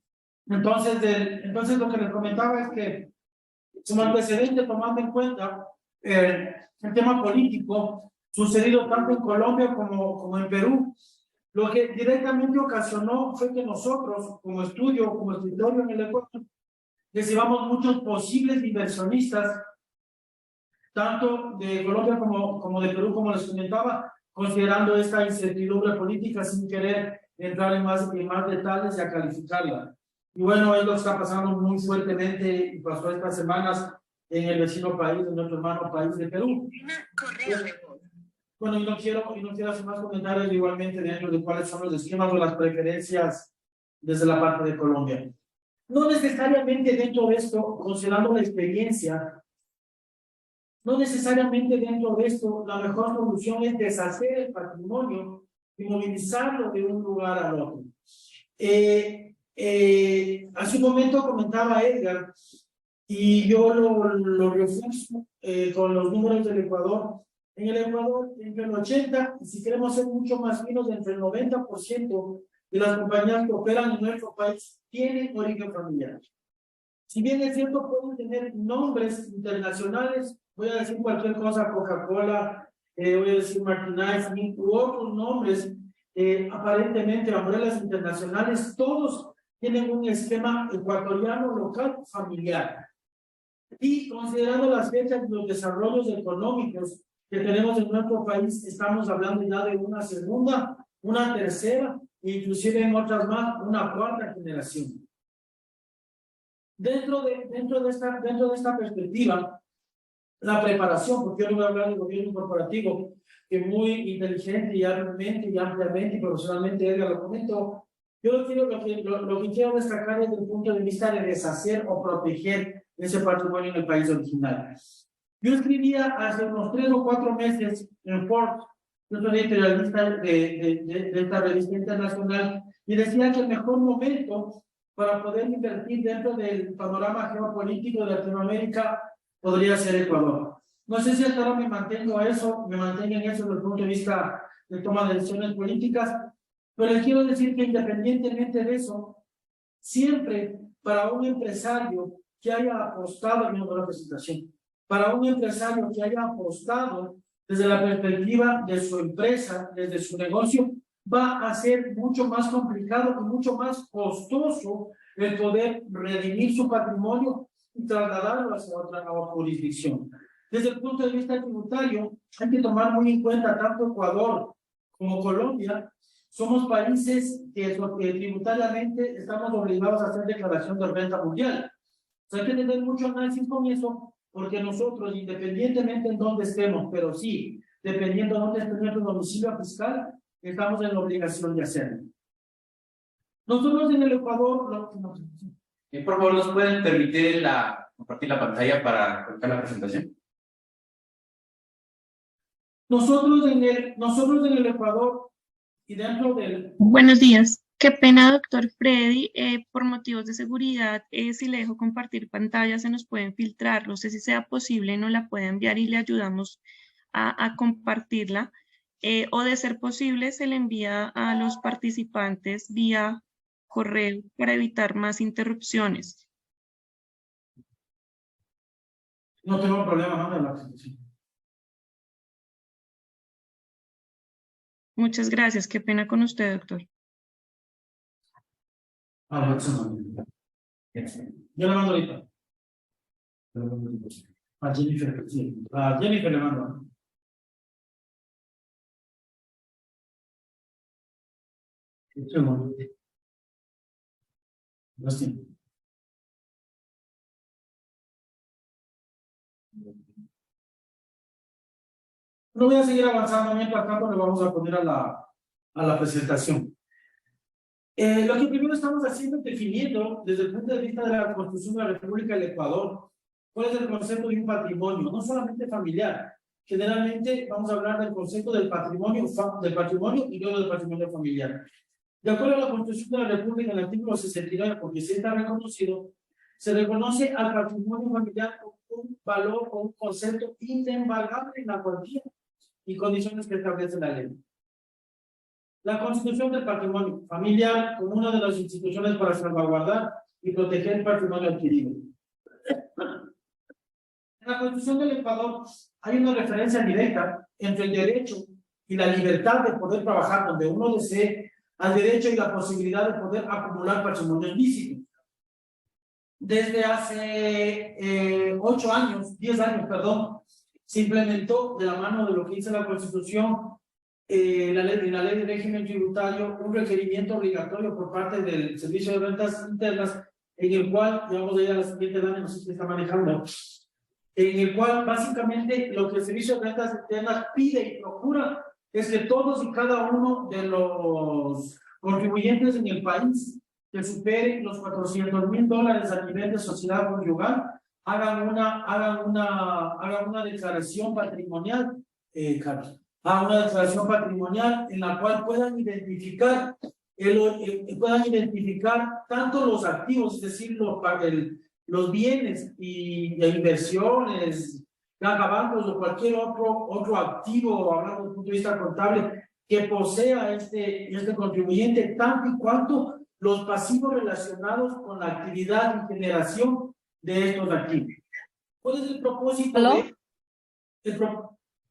Entonces lo que les comentaba es que, como antecedente, tomando en cuenta el tema político sucedido tanto en Colombia como en Perú, Lo que directamente ocasionó fue que nosotros, como estudio, como escritorio en el Ecuador, recibamos muchos posibles inversionistas, tanto de Colombia como de Perú, como les comentaba, considerando esta incertidumbre política sin querer entrar en más detalles y a calificarla. Y bueno, es lo que está pasando muy fuertemente y pasó estas semanas en el vecino país, en nuestro hermano país de Perú. Bueno, y no quiero hacer más comentarios igualmente dentro de cuáles son los esquemas o las preferencias desde la parte de Colombia. No necesariamente dentro de esto, considerando la experiencia, no necesariamente dentro de esto, la mejor solución es deshacer el patrimonio y movilizarlo de un lugar al otro. Hace un momento comentaba Edgar, y yo lo refuerzo con los números del Ecuador. En el Ecuador, entre el 80, y si queremos ser mucho más finos, entre el 90% de las compañías que operan en nuestro país tienen origen familiar. Si bien es cierto, pueden tener nombres internacionales, voy a decir cualquier cosa, Coca-Cola, voy a decir Martinez, u otros nombres, aparentemente umbrellas internacionales, todos tienen un esquema ecuatoriano local familiar. Y considerando las fechas y los desarrollos económicos que tenemos en nuestro país, estamos hablando ya de una segunda, una tercera, e inclusive en otras más, una cuarta generación. Dentro de esta perspectiva, la preparación, porque yo no voy a hablar del gobierno corporativo, que muy inteligente y ampliamente y profesionalmente Edgar lo comentó. Yo lo que quiero destacar desde el punto de vista de deshacer o proteger ese patrimonio en el país original. Yo escribía hace unos 3 o 4 meses en Forbes, yo soy editorialista de esta revista internacional, y decía que el mejor momento para poder invertir dentro del panorama geopolítico de Latinoamérica podría ser Ecuador. No sé si hasta ahora me mantengo en eso desde el punto de vista de toma de decisiones políticas, pero les quiero decir que independientemente de eso, siempre para un empresario que haya apostado en una presentación, para un empresario que haya apostado desde la perspectiva de su empresa, desde su negocio, va a ser mucho más complicado y mucho más costoso el poder redimir su patrimonio y trasladarlo hacia otra jurisdicción. Desde el punto de vista tributario, hay que tomar muy en cuenta tanto Ecuador como Colombia. Somos países que tributariamente estamos obligados a hacer declaración de renta mundial. O sea, hay que tener mucho análisis con eso, porque nosotros, independientemente en dónde estemos, pero sí, dependiendo de dónde esté nuestro domicilio fiscal, estamos en la obligación de hacerlo. Nosotros en el Ecuador... Por favor, ¿nos pueden permitir compartir la pantalla para colocar la presentación? Nosotros en el Ecuador y dentro del... Buenos días. Qué pena, doctor Freddy. Por motivos de seguridad, si le dejo compartir pantalla, se nos pueden filtrar. No sé si sea posible, nos la puede enviar y le ayudamos a compartirla. O de ser posible, se le envía a los participantes vía correo para evitar más interrupciones. No tengo problema, manda la presentación. Muchas gracias. Qué pena con usted, doctor. Yo la mando ahorita. A Jennifer, sí. A Jennifer le mando. No voy a seguir avanzando, mientras tanto le vamos a poner a la presentación. Lo que primero estamos haciendo es definiendo, desde el punto de vista de la Constitución de la República del Ecuador, cuál es el concepto de un patrimonio, no solamente familiar. Generalmente vamos a hablar del concepto del patrimonio y luego del patrimonio familiar. De acuerdo a la Constitución de la República, en el artículo 69, porque sí está reconocido, se reconoce al patrimonio familiar como un valor o un concepto inembargable en la cuantía y condiciones que establece la ley. La constitución del patrimonio familiar como una de las instituciones para salvaguardar y proteger el patrimonio adquirido. En la Constitución del Ecuador hay una referencia directa entre el derecho y la libertad de poder trabajar donde uno desee, al derecho y la posibilidad de poder acumular patrimonio ilícito. Desde hace 8 años, 10 años, perdón, se implementó de la mano de lo que dice la Constitución, en la ley de régimen tributario, un requerimiento obligatorio por parte del Servicio de Rentas Internas, en el cual, digamos, ya la siguiente línea no sé si está manejando, en el cual básicamente lo que el Servicio de Rentas Internas pide y procura es que todos y cada uno de los contribuyentes en el país que superen los $400,000 a nivel de sociedad conyugal hagan una declaración patrimonial, Carlos. Hagan una declaración patrimonial en la cual puedan identificar tanto los activos, es decir, los bienes y inversiones, caja bancos o cualquier otro activo, hablando desde el punto de vista contable, que posea este contribuyente, tanto y cuanto los pasivos relacionados con la actividad y generación de estos activos. ¿Cuál es el propósito? ¿Aló?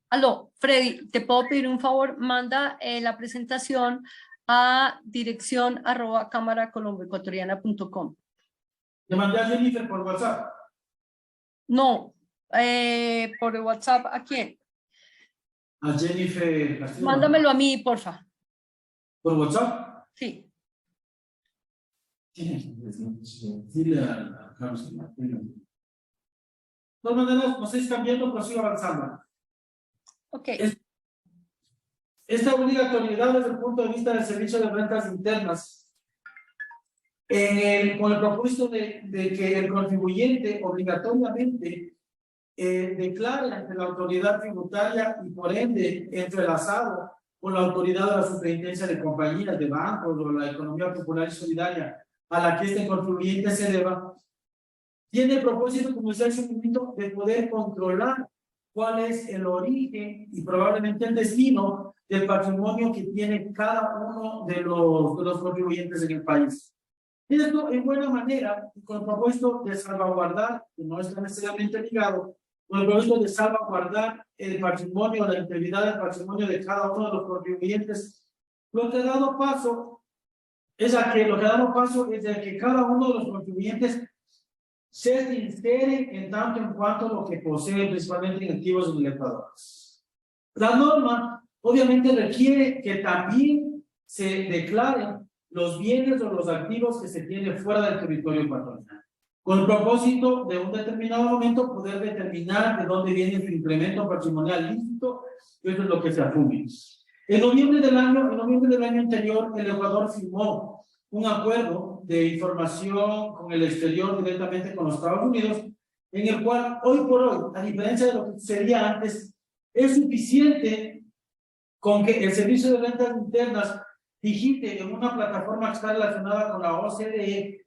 Aló, Freddy, ¿te puedo pedir un favor? Manda la presentación a dirección@cámaracolomboecuatoriana.com. ¿Le mandé a Jennifer por WhatsApp? No, por WhatsApp, ¿a quién? A Jennifer Castillo. Mándamelo a mí, porfa. ¿Por WhatsApp? Sí. Dile a Carlos. De todas maneras, no sé si están viendo, pero sigo avanzando. Ok. Esta obligatoriedad desde el punto de vista del Servicio de Rentas Internas, con el propósito de que el contribuyente obligatoriamente declare ante la autoridad tributaria y por ende entrelazado con la autoridad de la superintendencia de compañías, de bancos o la economía popular y solidaria a la que este contribuyente se deba, tiene el propósito, como decía hace un momento, de poder controlar cuál es el origen y probablemente el destino del patrimonio que tiene cada uno de los contribuyentes en el país. Y esto en buena manera, con el propósito de salvaguardar, que no está necesariamente ligado, con el propósito de salvaguardar el patrimonio, la integridad del patrimonio de cada uno de los contribuyentes, lo que ha dado paso es a que cada uno de los contribuyentes se sincere en tanto en cuanto lo que posee principalmente en activos en el Ecuador. La norma obviamente requiere que también se declaren los bienes o los activos que se tienen fuera del territorio ecuatoriano, con el propósito de un determinado momento poder determinar de dónde viene su incremento patrimonial lícito. Eso es lo que se asume. En noviembre del año anterior, el Ecuador firmó un acuerdo de información con el exterior directamente con los Estados Unidos, en el cual hoy por hoy, a diferencia de lo que sucedía antes, es suficiente con que el Servicio de Rentas Internas digite en una plataforma que está relacionada con la OCDE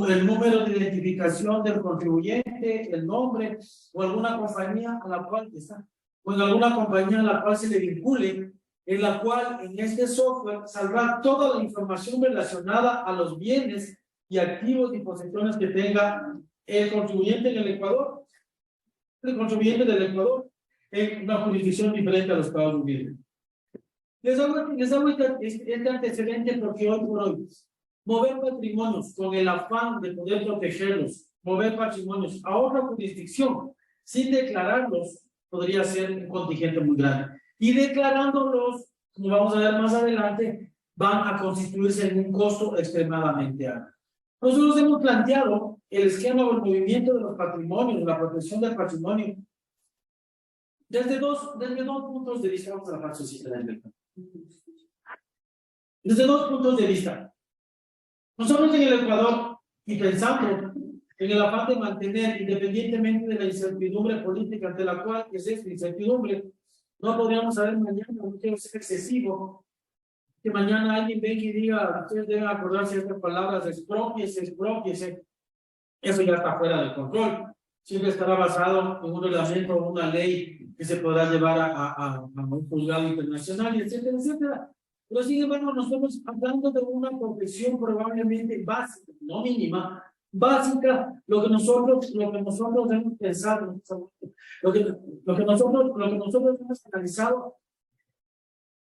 el número de identificación del contribuyente, el nombre o alguna compañía a la cual está, o en alguna compañía a la cual se le vincule, en la cual en este software saldrá toda la información relacionada a los bienes y activos y posesiones que tenga el contribuyente en el Ecuador, el contribuyente del Ecuador en una jurisdicción diferente a los Estados Unidos. Les hago este antecedente porque hoy por hoy, mover patrimonios con el afán de poder protegerlos, mover patrimonios a otra jurisdicción sin declararlos, podría ser un contingente muy grande. Y declarándolos, como vamos a ver más adelante, van a constituirse en un costo extremadamente alto. Nosotros hemos planteado el esquema o el movimiento de los patrimonios, la protección del patrimonio, desde dos puntos de vista. Vamos a la parte social. Desde dos puntos de vista. Nosotros en el Ecuador, y pensando en el afán de mantener, independientemente de la incertidumbre política ante la cual es esta incertidumbre, no podríamos saber mañana, no quiero ser excesivo, que mañana alguien venga y diga, ustedes deben acordarse de estas palabras, expropiese. Eso ya está fuera de control. Siempre estará basado en un reglamento o una ley que se podrá llevar a un juzgado internacional, etcétera, etcétera. Pero sin embargo, nos estamos hablando de una protección probablemente básica, no mínima, básica, lo que nosotros hemos pensado, lo que nosotros hemos analizado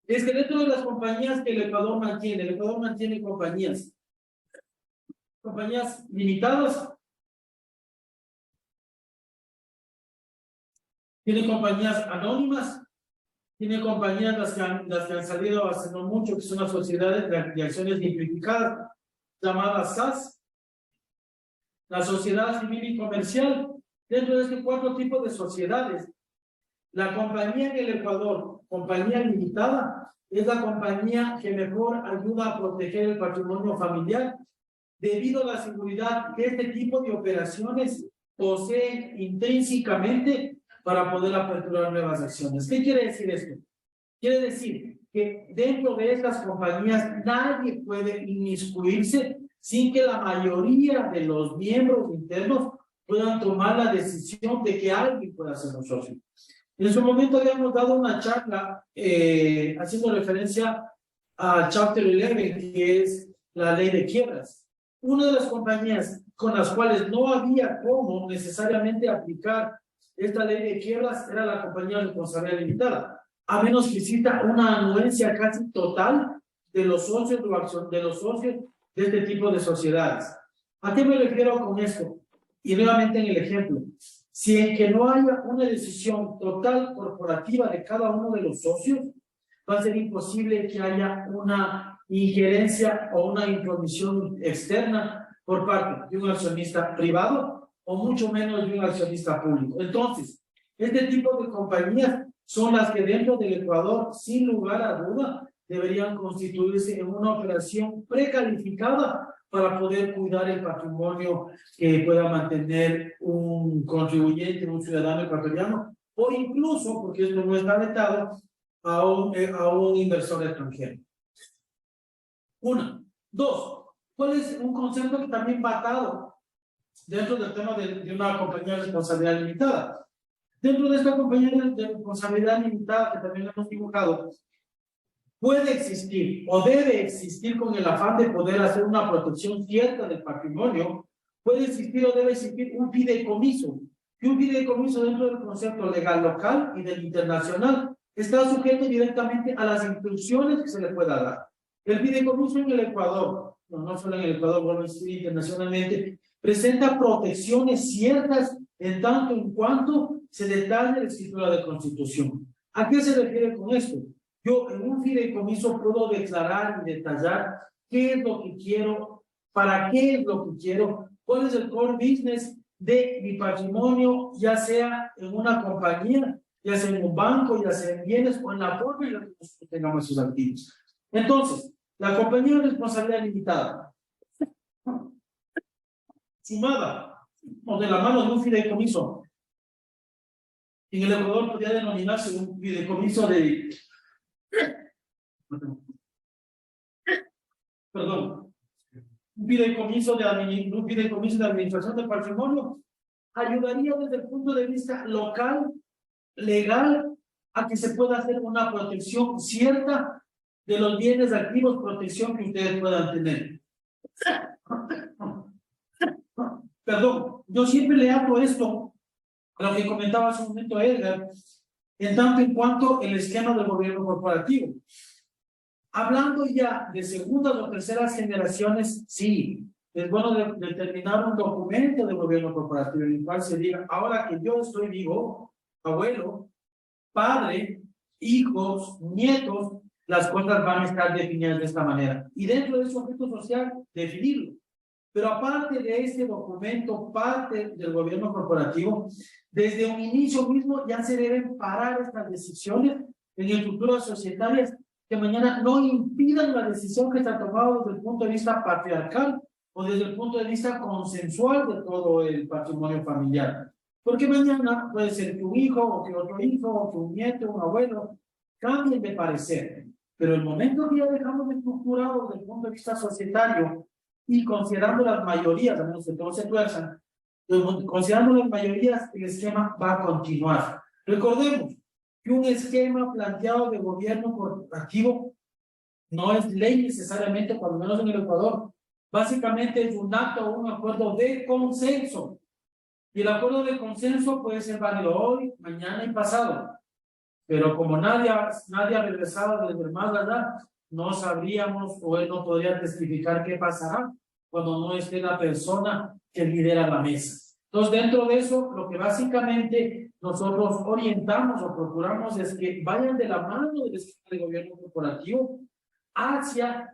es que dentro de las compañías que el Ecuador mantiene compañías limitadas, tiene compañías anónimas, tiene compañías las que han salido hace no mucho, que son las sociedades de acciones simplificadas, llamadas SAS, la sociedad civil y comercial. Dentro de estos 4 tipos de sociedades, la compañía en el Ecuador, compañía limitada, es la compañía que mejor ayuda a proteger el patrimonio familiar, debido a la seguridad que este tipo de operaciones poseen intrínsecamente para poder aperturar nuevas acciones. ¿Qué quiere decir esto? Quiere decir que dentro de estas compañías nadie puede inmiscuirse sin que la mayoría de los miembros internos puedan tomar la decisión de que alguien pueda ser un socio. En su momento habíamos dado una charla haciendo referencia a Chapter 11, que es la ley de quiebras. Una de las compañías con las cuales no había cómo necesariamente aplicar esta ley de quiebras era la compañía de responsabilidad limitada, a menos que exista una anuencia casi total de los socios de este tipo de sociedades. ¿A qué me refiero con esto? Y nuevamente en el ejemplo, si en que no haya una decisión total corporativa de cada uno de los socios, va a ser imposible que haya una injerencia o una intromisión externa por parte de un accionista privado o mucho menos de un accionista público. Entonces, este tipo de compañías son las que dentro del Ecuador, sin lugar a duda, deberían constituirse en una operación precalificada para poder cuidar el patrimonio que pueda mantener un contribuyente, un ciudadano ecuatoriano, o incluso, porque esto no está vetado, a un inversor extranjero. 1. 2. ¿Cuál es un concepto que también va atado dentro del tema de una compañía de responsabilidad limitada? Dentro de esta compañía de responsabilidad limitada que también hemos dibujado, puede existir o debe existir, con el afán de poder hacer una protección cierta del patrimonio, puede existir o debe existir un fideicomiso. Y un fideicomiso dentro del concepto legal local y del internacional está sujeto directamente a las instrucciones que se le pueda dar. El fideicomiso en el Ecuador, no solo en el Ecuador, bueno, internacionalmente, presenta protecciones ciertas en tanto en cuanto se detalle la escritura de constitución. ¿A qué se refiere con esto? Yo en un fideicomiso puedo declarar y detallar qué es lo que quiero, para qué es lo que quiero, cuál es el core business de mi patrimonio, ya sea en una compañía, ya sea en un banco, ya sea en bienes o en la forma en la que nosotros tengamos esos activos. Entonces, la compañía de responsabilidad limitada, sumada o de la mano de un fideicomiso, en el Ecuador podría denominarse un fideicomiso de... Perdón. Un fideicomiso de administración del patrimonio ayudaría desde el punto de vista local, legal, a que se pueda hacer una protección cierta de los bienes activos, protección que ustedes puedan tener. Perdón, yo siempre le hago esto a lo que comentaba hace un momento Edgar, en tanto en cuanto el esquema del gobierno corporativo. Hablando ya de segundas o terceras generaciones, sí, es bueno determinar un documento del gobierno corporativo en el cual se diga, ahora que yo estoy vivo, abuelo, padre, hijos, nietos, las cosas van a estar definidas de esta manera. Y dentro de su objeto social, definirlo. Pero aparte de este documento, parte del gobierno corporativo, desde un inicio mismo ya se deben parar estas decisiones en estructuras societarias que mañana no impidan la decisión que se ha tomado desde el punto de vista patriarcal o desde el punto de vista consensual de todo el patrimonio familiar. Porque mañana puede ser que un hijo, o que otro hijo, o que un nieto, un abuelo, cambien de parecer. Pero el momento que ya dejamos de estructurado desde el punto de vista societario y considerando las mayorías, a menos que todos se tuerzan, considerando las mayorías, el esquema va a continuar. Recordemos que un esquema planteado de gobierno corporativo no es ley necesariamente, por lo menos en el Ecuador. Básicamente es un acto o un acuerdo de consenso. Y el acuerdo de consenso puede ser válido hoy, mañana y pasado. pero como nadie ha regresado desde más allá, no sabríamos o él no podría testificar qué pasará cuando no esté la persona que lidera la mesa. Entonces, dentro de eso, lo que básicamente nosotros orientamos o procuramos es que vayan de la mano del esquema de gobierno corporativo hacia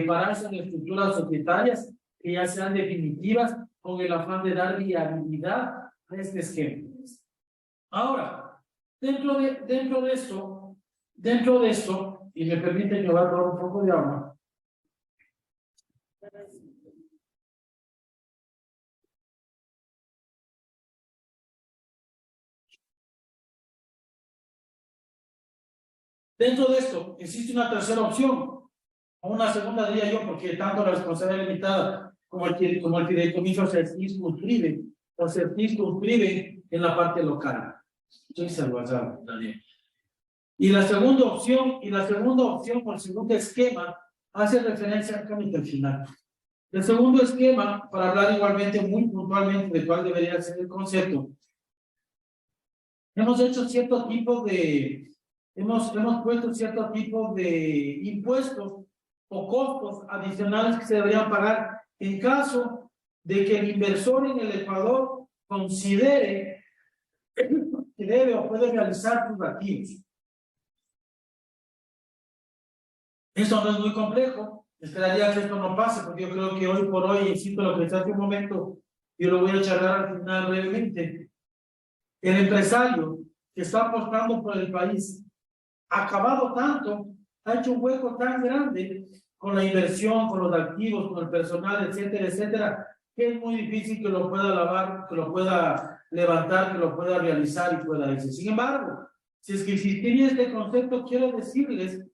pararse en estructuras societarias que ya sean definitivas con el afán de dar viabilidad a este esquema. Ahora, dentro de esto, y me permiten que voy a tomar un poco de agua. Dentro de esto, existe una tercera opción, o una segunda diría yo, porque tanto la responsabilidad limitada como el fideicomiso se inscribe en la parte local. Y la segunda opción, o el segundo esquema, hace referencia al final. El segundo esquema, para hablar igualmente muy puntualmente de cuál debería ser el concepto, hemos puesto cierto tipo de impuestos o costos adicionales que se deberían pagar en caso de que el inversor en el Ecuador considere que debe o puede realizar sus activos. Esto no es muy complejo, esperaría que esto no pase, porque yo creo que hoy por hoy, insisto lo que decía hace un momento, yo lo voy a charlar al final brevemente. El empresario que está apostando por el país ha acabado tanto, ha hecho un hueco tan grande con la inversión, con los activos, con el personal, etcétera, etcétera, que es muy difícil que lo pueda lavar, que lo pueda levantar, que lo pueda realizar y pueda irse. Sin embargo, si es que existiría este concepto, quiero decirles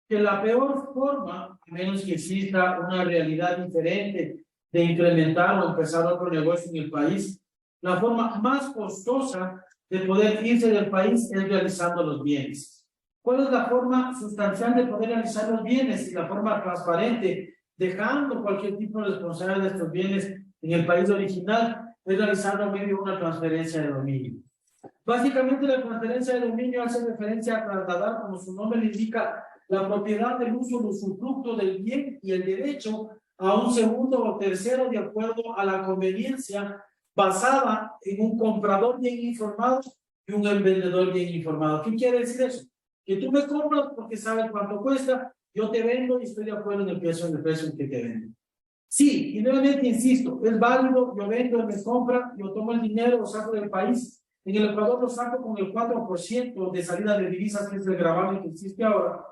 que la peor forma, a menos que exista una realidad diferente de incrementar o empezar otro negocio en el país, la forma más costosa de poder irse del país es realizando los bienes. ¿Cuál es la forma sustancial de poder realizar los bienes? Y la forma transparente, dejando cualquier tipo de responsabilidad de estos bienes en el país original, es realizando medio una transferencia de dominio. Básicamente la transferencia de dominio hace referencia a trasladar, como su nombre le indica, la propiedad del uso, el usufructo del bien y el derecho a un segundo o tercero de acuerdo a la conveniencia basada en un comprador bien informado y un vendedor bien informado. ¿Qué quiere decir eso? Que tú me compras porque sabes cuánto cuesta, yo te vendo y estoy de acuerdo en el precio en que te vendo. Sí, y nuevamente insisto, es válido, yo vendo, él me compra, yo tomo el dinero, lo saco del país. En el Ecuador lo saco con el 4% de salida de divisas, que es el gravamen que existe ahora.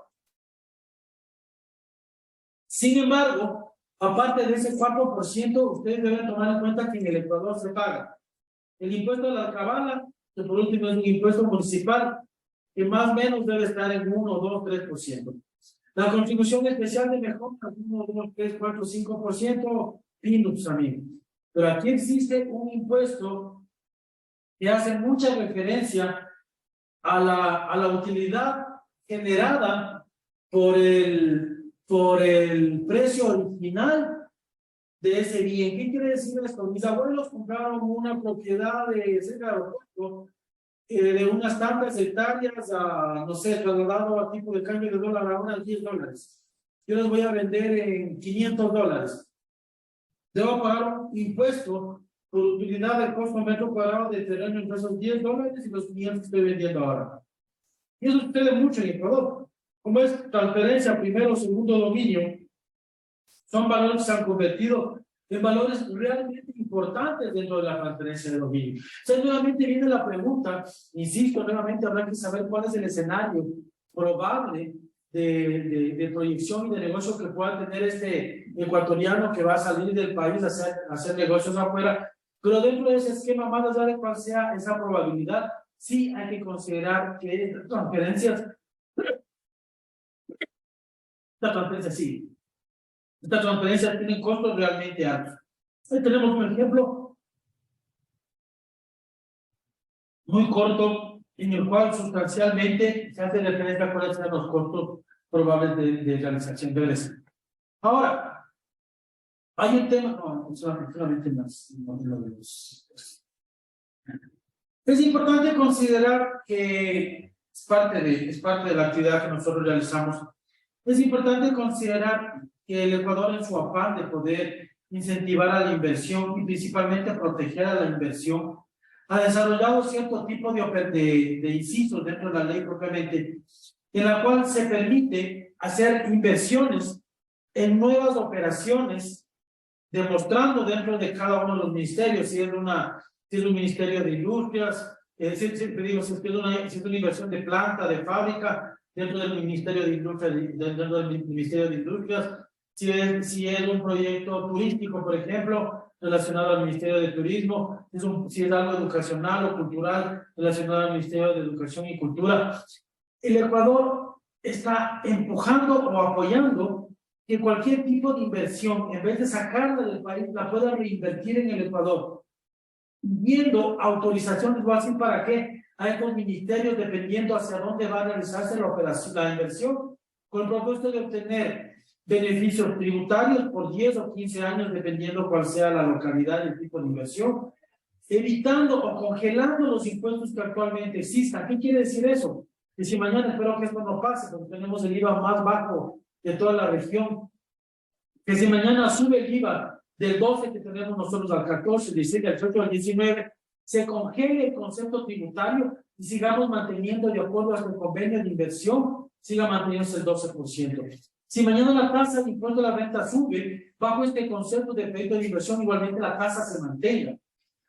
Sin embargo, aparte de ese 4%, ustedes deben tomar en cuenta que en el Ecuador se paga el impuesto de la alcabala, que por último es un impuesto municipal, que más o menos debe estar en 1, 2, 3%. La contribución especial de mejora, 1, 2, 3, 4, 5%, pinus amigos. Pero aquí existe un impuesto que hace mucha referencia a la utilidad generada por el precio original de ese bien. ¿Qué quiere decir esto? Mis abuelos compraron una propiedad de cerca de aeropuerto de unas tantas hectáreas a, no sé, trasladado a tipo de cambio de dólar a unas $10. Yo les voy a vender en $500. Debo pagar un impuesto por utilidad del costo metro cuadrado de terreno entre esos $10 y los 500 que estoy vendiendo ahora. Y eso sucede mucho en Ecuador. Como es transferencia, primero, segundo dominio, son valores que se han convertido en valores realmente importantes dentro de la transferencia de dominio. Entonces, nuevamente viene la pregunta, insisto, nuevamente habrá que saber cuál es el escenario probable de proyección y de negocio que pueda tener este ecuatoriano que va a salir del país a hacer negocios afuera. Pero dentro de ese esquema, más allá de cuál sea esa probabilidad, sí hay que considerar que estas transferencias, tienen costos realmente altos. Ahí tenemos un ejemplo muy corto en el cual sustancialmente se hace referencia a cuáles serán los costos probables de realización de eso. Ahora, hay un tema, no, solamente más. Es importante considerar que es parte de la actividad que nosotros realizamos. Es importante considerar que el Ecuador, en su afán de poder incentivar a la inversión y principalmente proteger a la inversión, ha desarrollado cierto tipo de incisos dentro de la ley propiamente, en la cual se permite hacer inversiones en nuevas operaciones, demostrando dentro de cada uno de los ministerios, si es un ministerio de industrias, si es una inversión de planta, de fábrica, dentro del Ministerio de Industrias, dentro del Ministerio de Industrias, si es un proyecto turístico, por ejemplo, relacionado al Ministerio de Turismo, si es algo educacional o cultural relacionado al Ministerio de Educación y Cultura. El Ecuador está empujando o apoyando que cualquier tipo de inversión, en vez de sacarla del país, la pueda reinvertir en el Ecuador, viendo autorizaciones o así para qué a estos ministerios, dependiendo hacia dónde va a realizarse la operación, la inversión, con el propósito de obtener beneficios tributarios por 10 o 15 años, dependiendo cuál sea la localidad y el tipo de inversión, evitando o congelando los impuestos que actualmente existan. ¿Qué quiere decir eso? Que si mañana, espero que esto no pase, porque tenemos el IVA más bajo de toda la región, que si mañana sube el IVA del 12 que tenemos nosotros al 14, 17, al 18, al 19, se congele el concepto tributario y sigamos manteniendo, de acuerdo a este convenio de inversión, siga manteniéndose el 12%. Si mañana la tasa de impuesto de la renta sube, bajo este concepto de proyecto de inversión, igualmente la tasa se mantenga.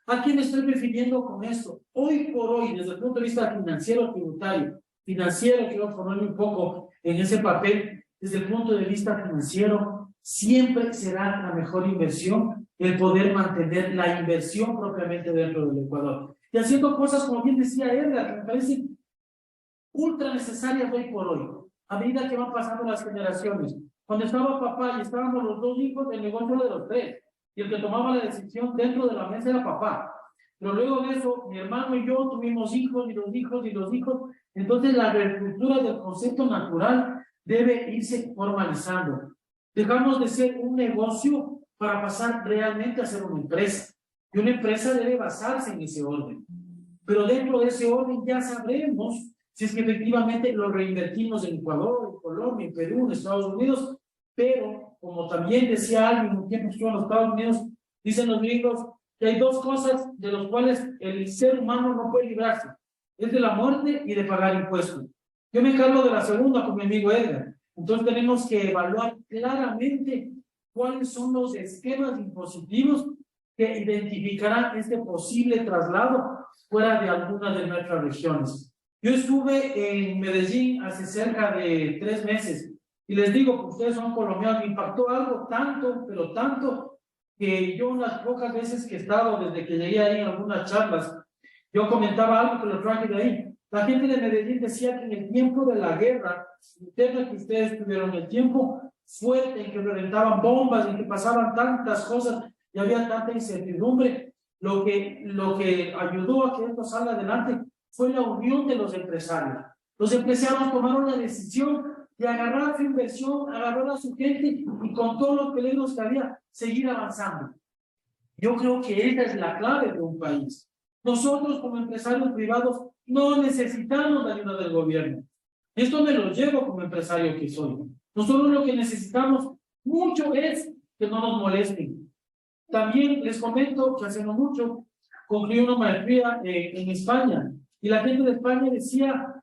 ¿A quién estoy refiriendo con esto? Hoy por hoy, desde el punto de vista financiero tributario, quiero ponerme un poco en ese papel, desde el punto de vista financiero, siempre será la mejor inversión el poder mantener la inversión propiamente dentro del Ecuador. Y haciendo cosas, como bien decía Edgar, que me parecen ultra necesarias hoy por hoy, a medida que van pasando las generaciones. Cuando estaba papá y estábamos los dos hijos, el negocio de los tres, y el que tomaba la decisión dentro de la mesa era papá. Pero luego de eso, mi hermano y yo tuvimos hijos, y los hijos, y los hijos. Entonces la reestructura del concepto natural debe irse formalizando. Dejamos de ser un negocio para pasar realmente a ser una empresa. Y una empresa debe basarse en ese orden. Pero dentro de ese orden ya sabremos si es que efectivamente lo reinvertimos en Ecuador, en Colombia, en Perú, en Estados Unidos. Pero, como también decía alguien un tiempo que estuvo en los Estados Unidos, dicen los gringos que hay dos cosas de las cuales el ser humano no puede librarse. Es de la muerte y de pagar impuestos. Yo me encargo de la segunda con mi amigo Edgar. Entonces tenemos que evaluar claramente cuáles son los esquemas impositivos que identificarán este posible traslado fuera de alguna de nuestras regiones. Yo estuve en Medellín hace cerca de 3 meses y les digo que ustedes son colombianos, me impactó algo tanto, pero tanto, que yo unas pocas veces que he estado, desde que llegué ahí en algunas charlas, yo comentaba algo que lo traje de ahí. La gente de Medellín decía que en el tiempo de la guerra interna que ustedes tuvieron, el tiempo fuerte en que reventaban bombas, en que pasaban tantas cosas y había tanta incertidumbre, lo que ayudó a que esto salga adelante fue la unión de los empresarios. Los empresarios tomaron la decisión de agarrar su inversión, agarrar a su gente y con todos los peligros que había, seguir avanzando. Yo creo que esa es la clave de un país. Nosotros como empresarios privados no necesitamos la ayuda del gobierno. Esto me lo llevo como empresario que soy. Nosotros lo que necesitamos mucho es que no nos molesten. También les comento que hace no mucho concluí una maestría en España y la gente de España decía,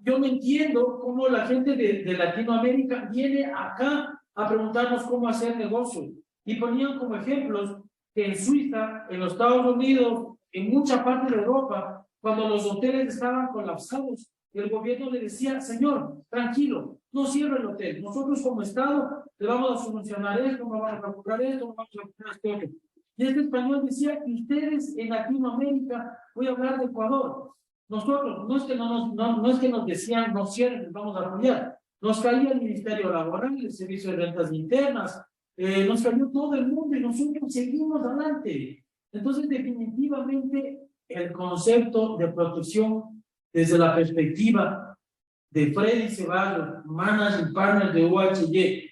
yo no entiendo cómo la gente de Latinoamérica viene acá a preguntarnos cómo hacer negocios. Y ponían como ejemplos que en Suiza, en los Estados Unidos, en mucha parte de Europa, cuando los hoteles estaban colapsados, el gobierno le decía, señor, tranquilo, no cierre el hotel. Nosotros como Estado le vamos a solucionar esto, no vamos a comprar esto, no vamos a comprar esto. Y este español decía, ustedes en Latinoamérica, voy a hablar de Ecuador, nosotros, no es que nos decían, no cierren, les vamos a apoyar. Nos caía el Ministerio Laboral, el Servicio de Rentas Internas, nos cayó todo el mundo y nosotros seguimos adelante. Entonces, definitivamente, el concepto de protección desde la perspectiva de Freddy Ceballos, Managing Partner de UHY,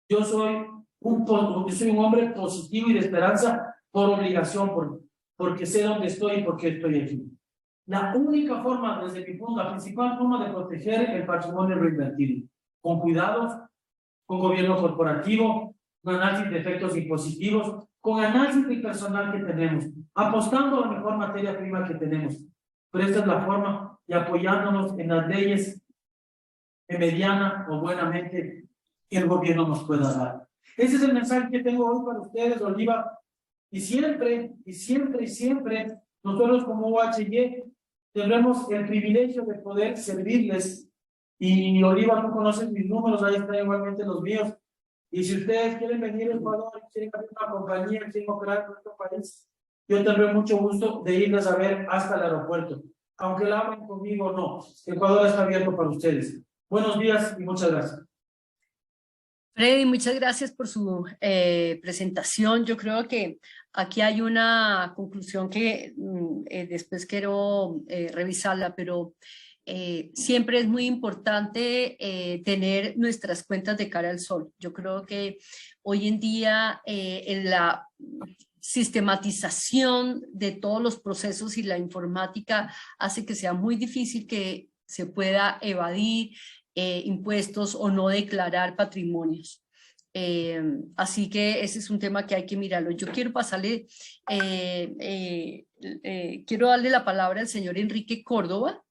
yo soy un hombre positivo y de esperanza por obligación, porque sé dónde estoy y por qué estoy aquí. La única forma, desde mi punto, la principal forma de proteger el patrimonio reinvertido, con cuidados, con gobierno corporativo, con análisis de efectos impositivos, con análisis del personal que tenemos, apostando a la mejor materia prima que tenemos. Pero esta es la forma, y apoyándonos en las leyes que mediana o buenamente el gobierno nos pueda dar. Ese es el mensaje que tengo hoy para ustedes, Oliva. Y siempre, nosotros como UHY tendremos el privilegio de poder servirles. Y Oliva, tú conoces mis números, ahí están igualmente los míos. Y si ustedes quieren venir a Ecuador, quieren abrir una compañía, quieren operar en nuestro país, yo tendré mucho gusto de irles a ver hasta el aeropuerto. Aunque la abran conmigo o no, Ecuador está abierto para ustedes. Buenos días y muchas gracias. Freddy, muchas gracias por su presentación. Yo creo que aquí hay una conclusión que después quiero revisarla, pero siempre es muy importante tener nuestras cuentas de cara al sol. Yo creo que hoy en día en la sistematización de todos los procesos y la informática hace que sea muy difícil que se pueda evadir impuestos o no declarar patrimonios. Así que ese es un tema que hay que mirarlo. Yo quiero pasarle, quiero darle la palabra al señor Enrique Córdoba,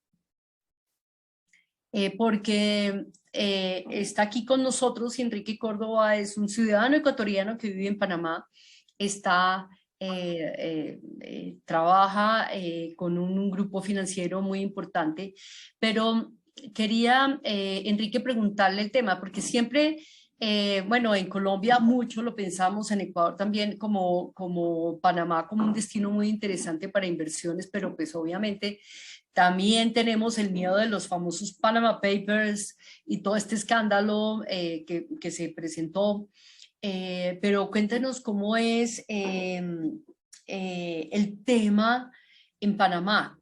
porque está aquí con nosotros. Enrique Córdoba es un ciudadano ecuatoriano que vive en Panamá, trabaja con un grupo financiero muy importante, pero quería, Enrique, preguntarle el tema, porque siempre, bueno, en Colombia mucho lo pensamos, en Ecuador también, como Panamá, como un destino muy interesante para inversiones, pero pues obviamente también tenemos el miedo de los famosos Panama Papers y todo este escándalo que se presentó. Pero cuéntanos cómo es el tema en Panamá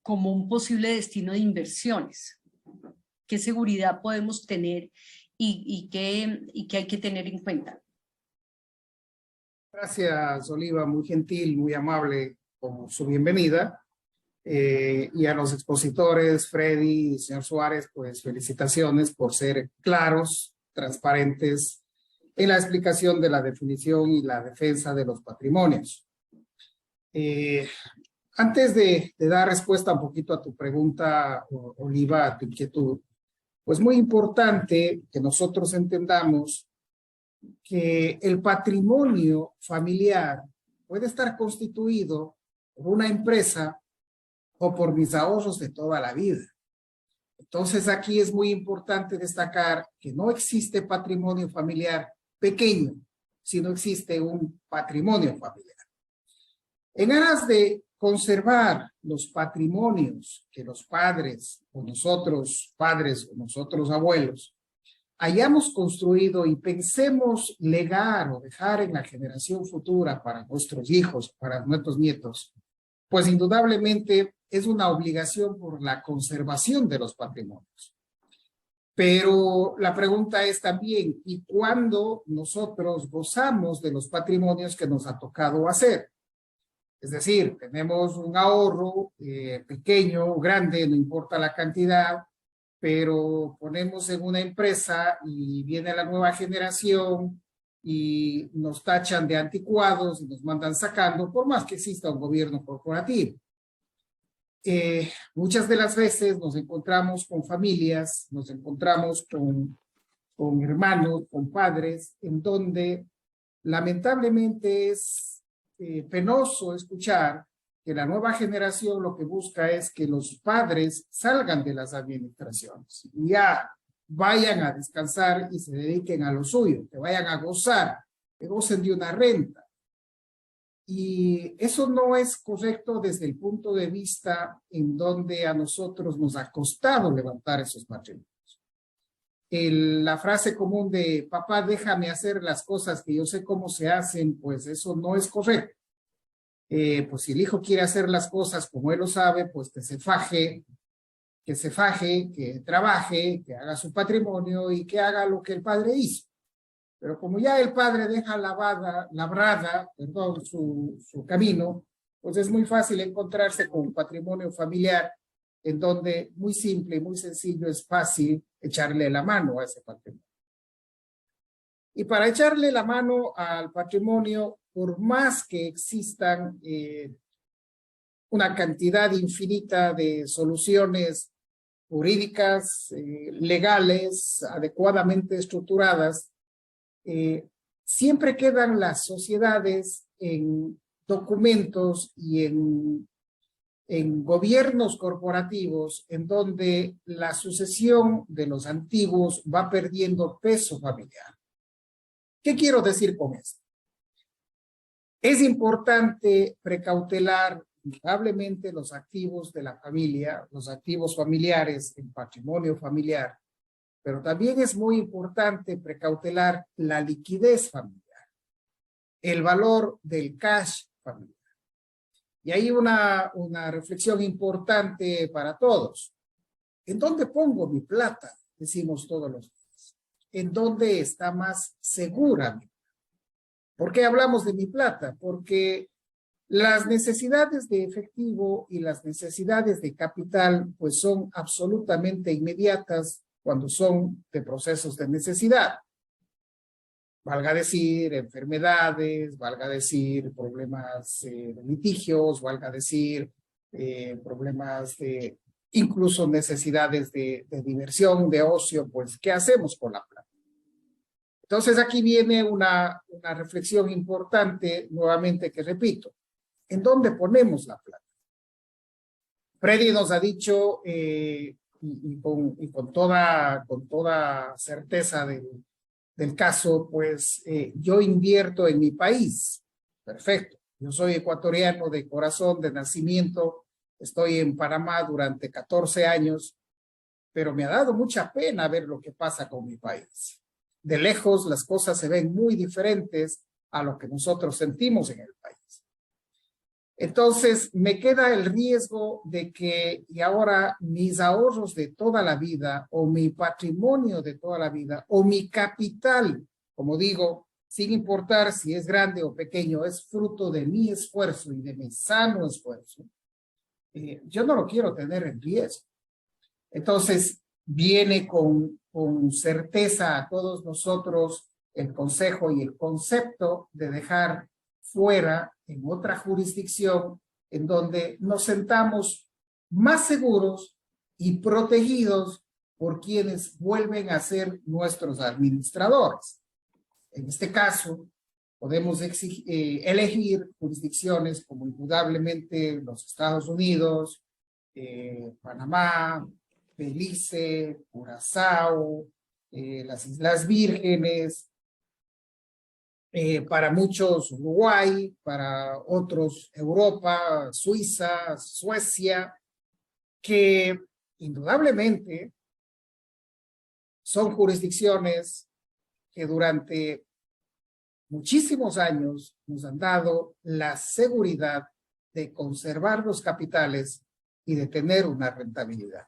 como un posible destino de inversiones. ¿Qué seguridad podemos tener y qué hay que tener en cuenta? Gracias, Oliva, muy gentil, muy amable por su bienvenida. Y a los expositores, Freddy y señor Suárez, pues felicitaciones por ser claros, transparentes en la explicación de la definición y la defensa de los patrimonios. Antes de dar respuesta un poquito a tu pregunta, Oliva, a tu inquietud, pues muy importante que nosotros entendamos que el patrimonio familiar puede estar constituido por una empresa o por mis ahorros de toda la vida. Entonces aquí es muy importante destacar que no existe patrimonio familiar pequeño, sino existe un patrimonio familiar. En aras de conservar los patrimonios que los padres o nosotros padres o nosotros abuelos hayamos construido y pensemos legar o dejar en la generación futura para nuestros hijos, para nuestros nietos, pues indudablemente es una obligación por la conservación de los patrimonios. Pero la pregunta es también, ¿y cuándo nosotros gozamos de los patrimonios que nos ha tocado hacer? Es decir, tenemos un ahorro pequeño o grande, no importa la cantidad, pero ponemos en una empresa y viene la nueva generación y nos tachan de anticuados y nos mandan sacando, por más que exista un gobierno corporativo. Muchas de las veces nos encontramos con familias, nos encontramos con hermanos, con padres, en donde lamentablemente es penoso escuchar que la nueva generación lo que busca es que los padres salgan de las administraciones y ya vayan a descansar y se dediquen a lo suyo, que vayan a gozar, que gocen de una renta. Y eso no es correcto desde el punto de vista en donde a nosotros nos ha costado levantar esos patrimonios. La frase común de papá, déjame hacer las cosas que yo sé cómo se hacen, pues eso no es correcto. Pues si el hijo quiere hacer las cosas como él lo sabe, pues que se faje, que trabaje, que haga su patrimonio y que haga lo que el padre hizo. Pero como ya el padre deja labrada, su camino, pues es muy fácil encontrarse con un patrimonio familiar en donde muy simple y muy sencillo es fácil echarle la mano a ese patrimonio. Y para echarle la mano al patrimonio, por más que existan una cantidad infinita de soluciones jurídicas, legales, adecuadamente estructuradas, siempre quedan las sociedades en documentos y en gobiernos corporativos en donde la sucesión de los antiguos va perdiendo peso familiar. ¿Qué quiero decir con esto? Es importante precautelar indudablemente los activos de la familia, los activos familiares, el patrimonio familiar, pero también es muy importante precautelar la liquidez familiar, el valor del cash familiar. Y hay una reflexión importante para todos. ¿En dónde pongo mi plata? Decimos todos los días. ¿En dónde está más segura mi plata? ¿Por qué hablamos de mi plata? Porque las necesidades de efectivo y las necesidades de capital pues son absolutamente inmediatas cuando son de procesos de necesidad. Valga decir enfermedades, valga decir problemas de litigios, valga decir problemas de incluso necesidades de diversión, de ocio, pues ¿qué hacemos con la plata? Entonces aquí viene una reflexión importante nuevamente que repito. ¿En dónde ponemos la plata? Freddy nos ha dicho y con toda certeza del caso, pues yo invierto en mi país. Perfecto. Yo soy ecuatoriano de corazón, de nacimiento. Estoy en Panamá durante 14 años, pero me ha dado mucha pena ver lo que pasa con mi país. De lejos las cosas se ven muy diferentes a lo que nosotros sentimos en el país. Entonces me queda el riesgo de que y ahora mis ahorros de toda la vida o mi patrimonio de toda la vida o mi capital, como digo, sin importar si es grande o pequeño, es fruto de mi esfuerzo y de mi sano esfuerzo, yo no lo quiero tener en riesgo. Entonces viene con certeza a todos nosotros el consejo y el concepto de dejar fuera en otra jurisdicción en donde nos sentamos más seguros y protegidos por quienes vuelven a ser nuestros administradores. En este caso, podemos elegir jurisdicciones como indudablemente los Estados Unidos, Panamá, Belice, Curazao, las Islas Vírgenes, para muchos Uruguay, para otros Europa, Suiza, Suecia, que indudablemente son jurisdicciones que durante muchísimos años nos han dado la seguridad de conservar los capitales y de tener una rentabilidad.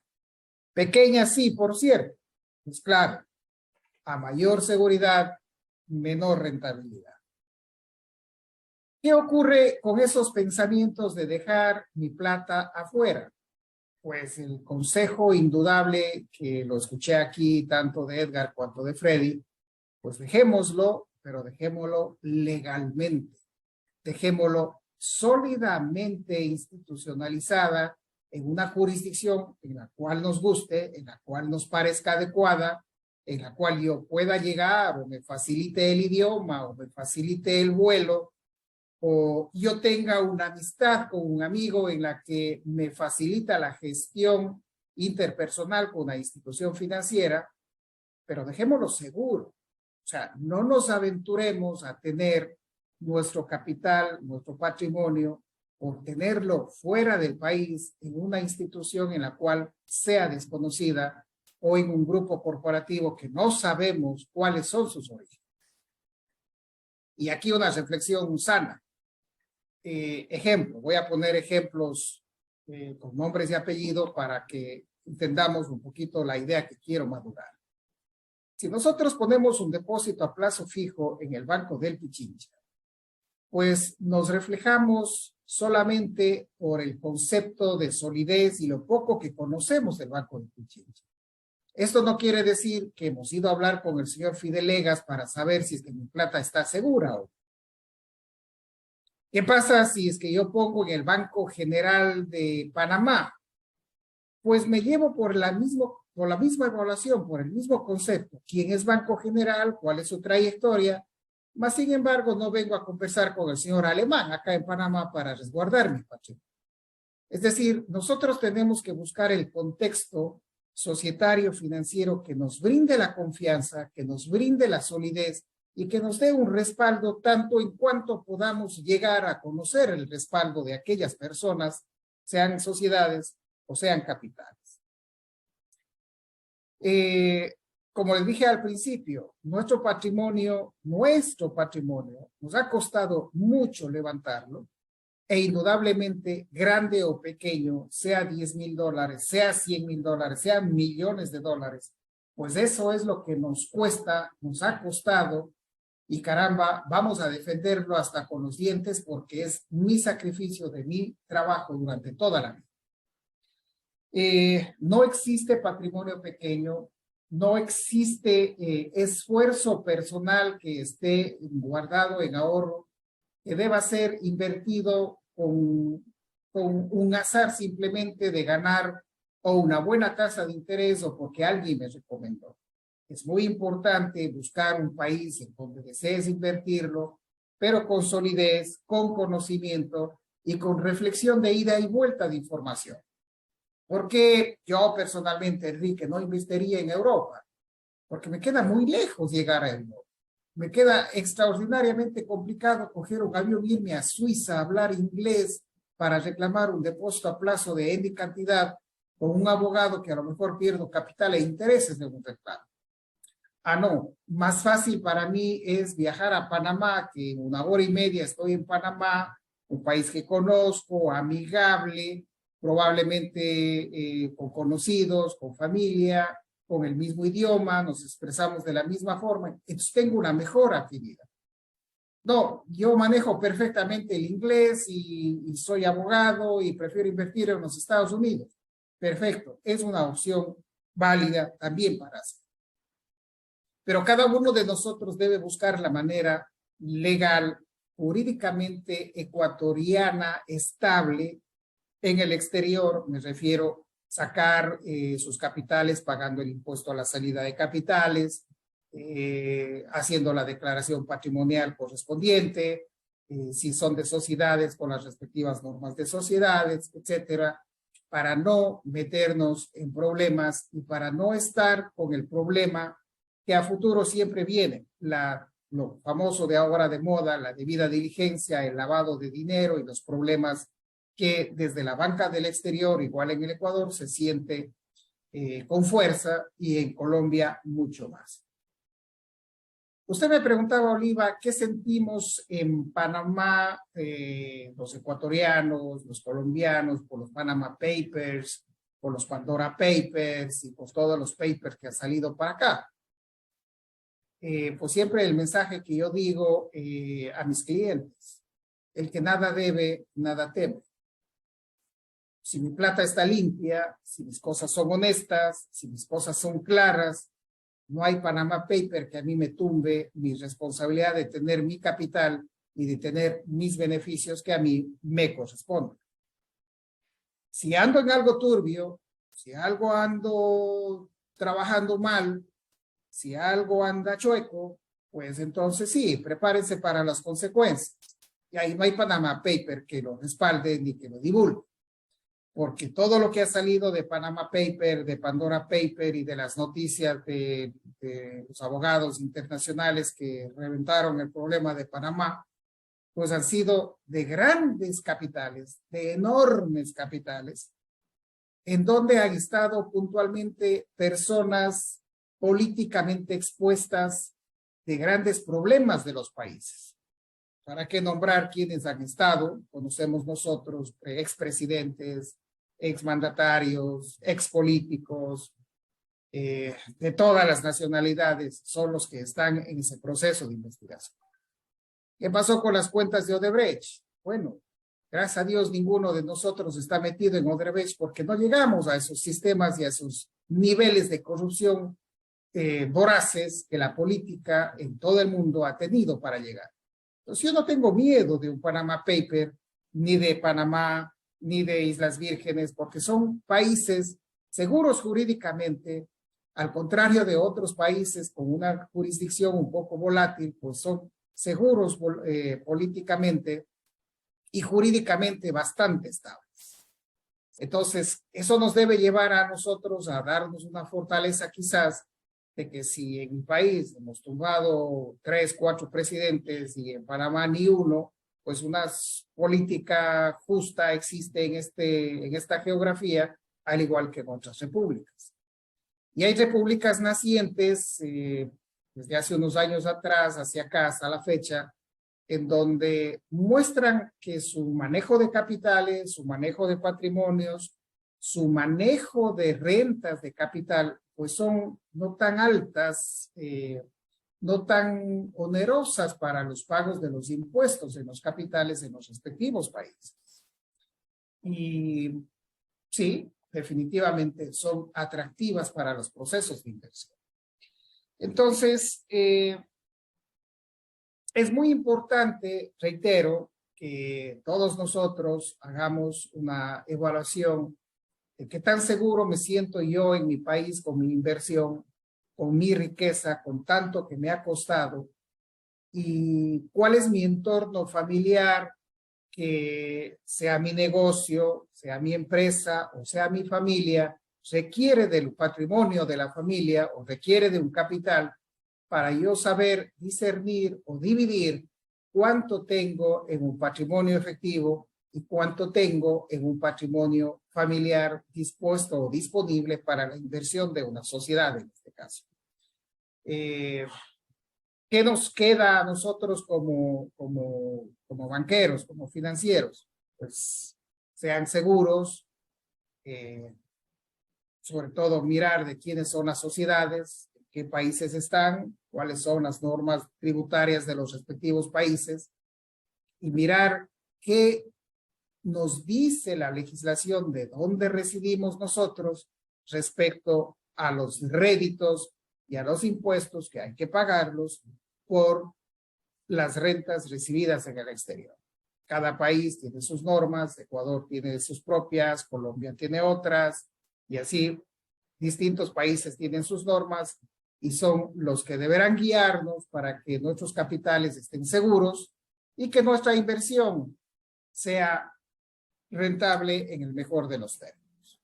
Pequeña sí, por cierto, pues claro, a mayor seguridad, menor rentabilidad. ¿Qué ocurre con esos pensamientos de dejar mi plata afuera? Pues el consejo indudable que lo escuché aquí tanto de Edgar cuanto de Freddy, pues dejémoslo, pero dejémoslo legalmente. Dejémoslo sólidamente institucionalizada en una jurisdicción en la cual nos guste, en la cual nos parezca adecuada, en la cual yo pueda llegar o me facilite el idioma o me facilite el vuelo o yo tenga una amistad con un amigo en la que me facilita la gestión interpersonal con una institución financiera, pero dejémoslo seguro. O sea, no nos aventuremos a tener nuestro capital, nuestro patrimonio, por tenerlo fuera del país en una institución en la cual sea desconocida o en un grupo corporativo que no sabemos cuáles son sus orígenes. Y aquí una reflexión sana. Ejemplo, voy a poner ejemplos con nombres y apellidos para que entendamos un poquito la idea que quiero madurar. Si nosotros ponemos un depósito a plazo fijo en el Banco del Pichincha, pues nos reflejamos solamente por el concepto de solidez y lo poco que conocemos del Banco de Pichincha. Esto no quiere decir que hemos ido a hablar con el señor Fidelegas para saber si es que mi plata está segura o ¿qué pasa si es que yo pongo en el Banco General de Panamá? Pues me llevo por la misma evaluación, por el mismo concepto. ¿Quién es Banco General? ¿Cuál es su trayectoria? Mas, sin embargo, no vengo a conversar con el señor Alemán acá en Panamá para resguardar mi patrimonio. Es decir, nosotros tenemos que buscar el contexto societario financiero que nos brinde la confianza, que nos brinde la solidez y que nos dé un respaldo tanto en cuanto podamos llegar a conocer el respaldo de aquellas personas, sean sociedades o sean capitales. Como les dije al principio, nuestro patrimonio nos ha costado mucho levantarlo e indudablemente grande o pequeño, sea $10,000, sea $100,000, sea millones de dólares, pues eso es lo que nos cuesta, nos ha costado y caramba, vamos a defenderlo hasta con los dientes porque es mi sacrificio de mi trabajo durante toda la vida. No existe patrimonio pequeño, no existe esfuerzo personal que esté guardado en ahorro, que deba ser invertido con un azar simplemente de ganar o una buena tasa de interés o porque alguien me recomendó. Es muy importante buscar un país en donde desees invertirlo, pero con solidez, con conocimiento y con reflexión de ida y vuelta de información. Porque yo personalmente, Enrique, no investiría en Europa, porque me queda muy lejos llegar a Europa. Me queda extraordinariamente complicado coger un avión, irme a Suiza, hablar inglés para reclamar un depósito a plazo de N cantidad con un abogado que a lo mejor pierdo capital e intereses de un reclamo. Ah, no, más fácil para mí es viajar a Panamá, que en 1 hora y media estoy en Panamá, un país que conozco, amigable, probablemente con conocidos, con familia, con el mismo idioma, nos expresamos de la misma forma, entonces tengo una mejor afinidad. No, yo manejo perfectamente el inglés y soy abogado y prefiero invertir en los Estados Unidos. Perfecto, es una opción válida también para hacer. Pero cada uno de nosotros debe buscar la manera legal, jurídicamente ecuatoriana, estable en el exterior, me refiero sacar sus capitales pagando el impuesto a la salida de capitales, haciendo la declaración patrimonial correspondiente, si son de sociedades con las respectivas normas de sociedades, etcétera, para no meternos en problemas y para no estar con el problema que a futuro siempre viene, lo famoso de ahora de moda, la debida diligencia, el lavado de dinero y los problemas que desde la banca del exterior, igual en el Ecuador, se siente con fuerza y en Colombia mucho más. Usted me preguntaba, Oliva, ¿qué sentimos en Panamá, los ecuatorianos, los colombianos, por los Panama Papers, por los Pandora Papers y por todos los papers que han salido para acá? Pues siempre el mensaje que yo digo a mis clientes, el que nada debe, nada teme. Si mi plata está limpia, si mis cosas son honestas, si mis cosas son claras, no hay Panama Paper que a mí me tumbe mi responsabilidad de tener mi capital y de tener mis beneficios que a mí me corresponden. Si ando en algo turbio, si algo ando trabajando mal, si algo anda chueco, pues entonces sí, prepárense para las consecuencias. Y ahí no hay Panama Paper que lo respalde ni que lo divulgue. Porque todo lo que ha salido de Panama Paper, de Pandora Paper y de las noticias de los abogados internacionales que reventaron el problema de Panamá, pues han sido de grandes capitales, de enormes capitales, en donde han estado puntualmente personas políticamente expuestas de grandes problemas de los países. ¿Para qué nombrar quiénes han estado? Conocemos nosotros expresidentes, exmandatarios, expolíticos, de todas las nacionalidades, son los que están en ese proceso de investigación. ¿Qué pasó con las cuentas de Odebrecht? Bueno, Gracias a Dios, ninguno de nosotros está metido en Odebrecht porque no llegamos a esos sistemas y a esos niveles de corrupción voraces que la política en todo el mundo ha tenido para llegar. Entonces, yo no tengo miedo de un Panama Paper, ni de Panamá, ni de Islas Vírgenes, porque son países seguros jurídicamente, al contrario de otros países con una jurisdicción un poco volátil, pues son seguros políticamente y jurídicamente bastante estables. Entonces, eso nos debe llevar a nosotros a darnos una fortaleza quizás de que si en mi país hemos tumbado 3, 4 presidentes y en Panamá ni uno, pues una política justa existe en esta geografía, al igual que en otras repúblicas. Y hay repúblicas nacientes desde hace unos años atrás, hacia acá, hasta la fecha, en donde muestran que su manejo de capitales, su manejo de patrimonios, su manejo de rentas de capital, pues son no tan altas, no tan onerosas para los pagos de los impuestos en los capitales en los respectivos países. Y sí, definitivamente son atractivas para los procesos de inversión. Entonces, es muy importante, reitero, que todos nosotros hagamos una evaluación de qué tan seguro me siento yo en mi país con mi inversión, con mi riqueza, con tanto que me ha costado, y cuál es mi entorno familiar, que sea mi negocio, sea mi empresa o sea mi familia, requiere del patrimonio de la familia o requiere de un capital para yo saber discernir o dividir cuánto tengo en un patrimonio efectivo y cuánto tengo en un patrimonio familiar dispuesto o disponible para la inversión de una sociedad en este caso. ¿Qué nos queda a nosotros como banqueros, como financieros? Pues sean seguros, sobre todo mirar de quiénes son las sociedades, qué países están, cuáles son las normas tributarias de los respectivos países y mirar qué nos dice la legislación de dónde residimos nosotros respecto a los réditos y a los impuestos que hay que pagarlos por las rentas recibidas en el exterior. Cada país tiene sus normas, Ecuador tiene sus propias, Colombia tiene otras, y así distintos países tienen sus normas y son los que deberán guiarnos para que nuestros capitales estén seguros y que nuestra inversión sea rentable en el mejor de los términos.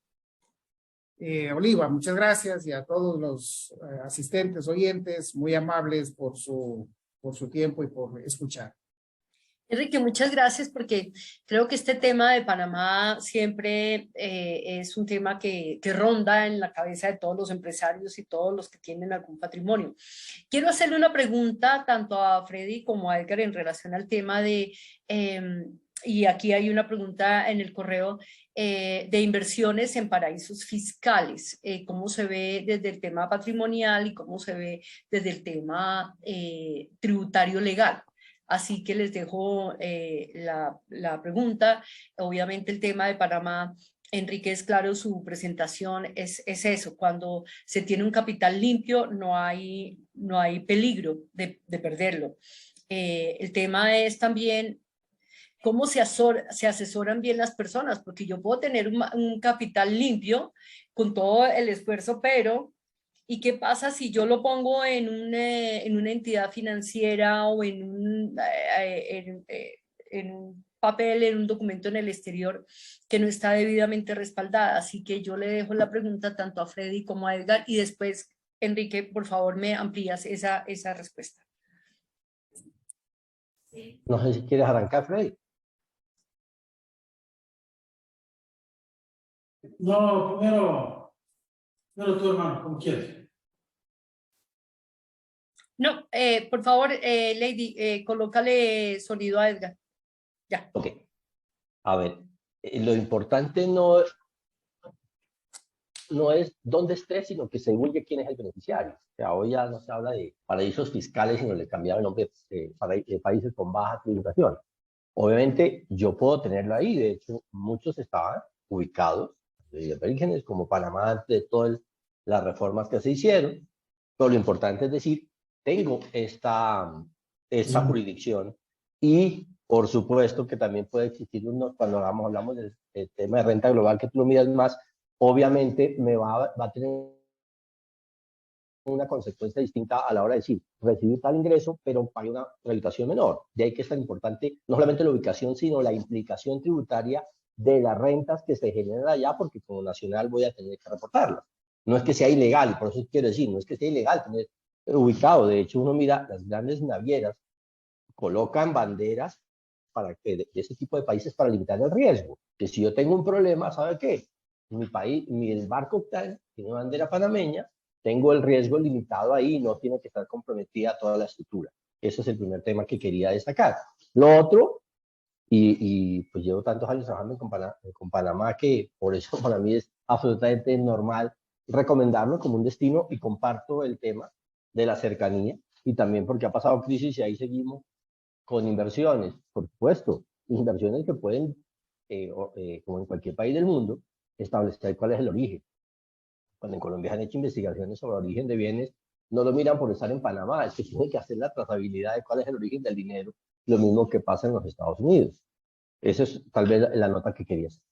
Oliva, muchas gracias, y a todos los asistentes, oyentes, muy amables por su tiempo y por escuchar. Enrique, muchas gracias, porque creo que este tema de Panamá siempre es un tema que ronda en la cabeza de todos los empresarios y todos los que tienen algún patrimonio. Quiero hacerle una pregunta tanto a Freddy como a Edgar en relación al tema de, y aquí hay una pregunta en el correo, de inversiones en paraísos fiscales. ¿Cómo se ve desde el tema patrimonial y cómo se ve desde el tema tributario legal? Así que les dejo la pregunta. Obviamente el tema de Panamá, Enrique, es claro, su presentación es eso. Cuando se tiene un capital limpio no hay peligro de perderlo. El tema es también cómo se asesoran bien las personas, porque yo puedo tener un capital limpio con todo el esfuerzo, pero ¿y qué pasa si yo lo pongo en una entidad financiera o en un papel, en un documento en el exterior que no está debidamente respaldada? Así que yo le dejo la pregunta tanto a Freddy como a Edgar, y después, Enrique, por favor, me amplías esa respuesta. No sé si quieres arrancar, Freddy. No, primero tú, hermano, como quieres. No, por favor, Lady, colócale sonido a Edgar. Ya. Ok. A ver, lo importante no es dónde esté, sino que se divulgue quién es el beneficiario. O sea, hoy ya no se habla de paraísos fiscales, sino le cambiaron el nombre de países con baja tributación. Obviamente yo puedo tenerlo ahí, de hecho muchos estaban ubicados de orígenes como Panamá, de todas las reformas que se hicieron, pero lo importante es decir, tengo esta jurisdicción y por supuesto que también puede existir cuando hablamos del tema de renta global que tú lo miras más, obviamente me va a tener una consecuencia distinta a la hora de decir, recibir tal ingreso, pero pague una tributación menor. De ahí que es tan importante no solamente la ubicación, sino la implicación tributaria de las rentas que se generan allá, porque como nacional voy a tener que reportarlas. No es que sea ilegal, y por eso quiero decir, no es que sea ilegal tener ubicado. De hecho, uno mira, las grandes navieras colocan banderas para que de ese tipo de países para limitar el riesgo. Que si yo tengo un problema, ¿sabe qué? Mi país, el barco tiene bandera panameña, tengo el riesgo limitado ahí, no tiene que estar comprometida toda la estructura. Ese es el primer tema que quería destacar. Lo otro, y pues llevo tantos años trabajando con Panamá que por eso para mí es absolutamente normal recomendarlo como un destino, y comparto el tema de la cercanía, y también porque ha pasado crisis y ahí seguimos con inversiones, por supuesto, inversiones que pueden, como en cualquier país del mundo, establecer cuál es el origen. Cuando en Colombia han hecho investigaciones sobre el origen de bienes, no lo miran por estar en Panamá, es que tienen que hacer la trazabilidad de cuál es el origen del dinero, lo mismo que pasa en los Estados Unidos. Esa es tal vez la nota que quería hacer.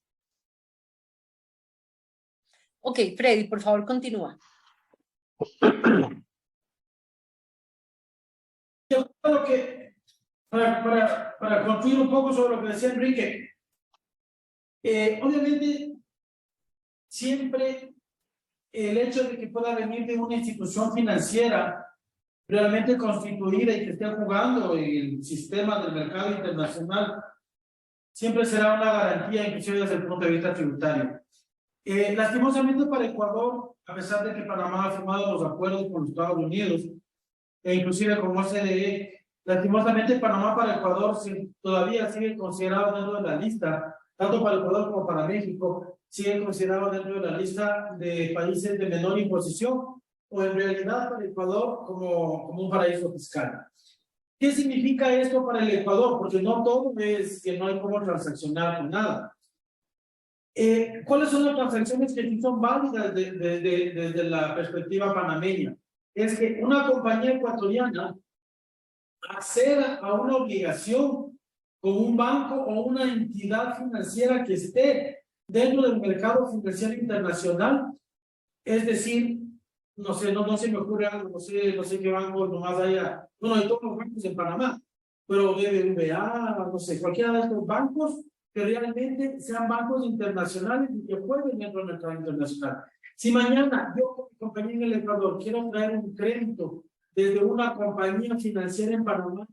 Ok, Freddy, por favor, continúa. Yo creo que para concluir un poco sobre lo que decía Enrique, obviamente siempre el hecho de que pueda venir de una institución financiera realmente constituida y que esté jugando en el sistema del mercado internacional siempre será una garantía, inclusive desde el punto de vista tributario. Lastimosamente para Ecuador, a pesar de que Panamá ha firmado los acuerdos con los Estados Unidos e inclusive con OCDE, lastimosamente Panamá para Ecuador todavía sigue considerado dentro de la lista, tanto para Ecuador como para México, sigue considerado dentro de la lista de países de menor imposición, o en realidad para Ecuador como un paraíso fiscal. ¿Qué significa esto para el Ecuador? Porque no todo es que no hay cómo transaccionar con nada. ¿Cuáles son las transacciones que sí son válidas desde la perspectiva panameña? Es que una compañía ecuatoriana acceda a una obligación con un banco o una entidad financiera que esté dentro del mercado financiero internacional, es decir, no sé, no se me ocurre algo, no sé qué banco nomás haya, bueno, hay todos los bancos en Panamá, pero BBVA, no sé, cualquiera de estos bancos que realmente sean bancos internacionales y que jueguen dentro del mercado internacional. Si mañana yo, como compañía en el Ecuador, quiero traer un crédito desde una compañía financiera en Panamá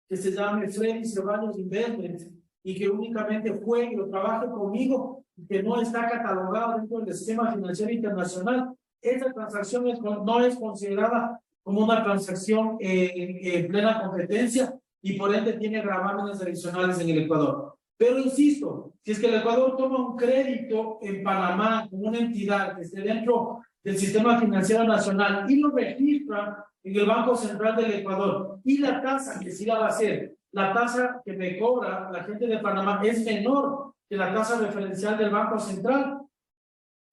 que se llame Freddy Ceballos Investments y que únicamente juegue o trabaje conmigo y que no está catalogado dentro del esquema financiero internacional, esa transacción no es considerada como una transacción en plena competencia y por ende tiene gravámenes adicionales en el Ecuador. Pero insisto, si es que el Ecuador toma un crédito en Panamá con una entidad que esté dentro del sistema financiero nacional y lo registra en el Banco Central del Ecuador, y la tasa que sí la va a hacer, la tasa que me cobra la gente de Panamá es menor que la tasa referencial del Banco Central,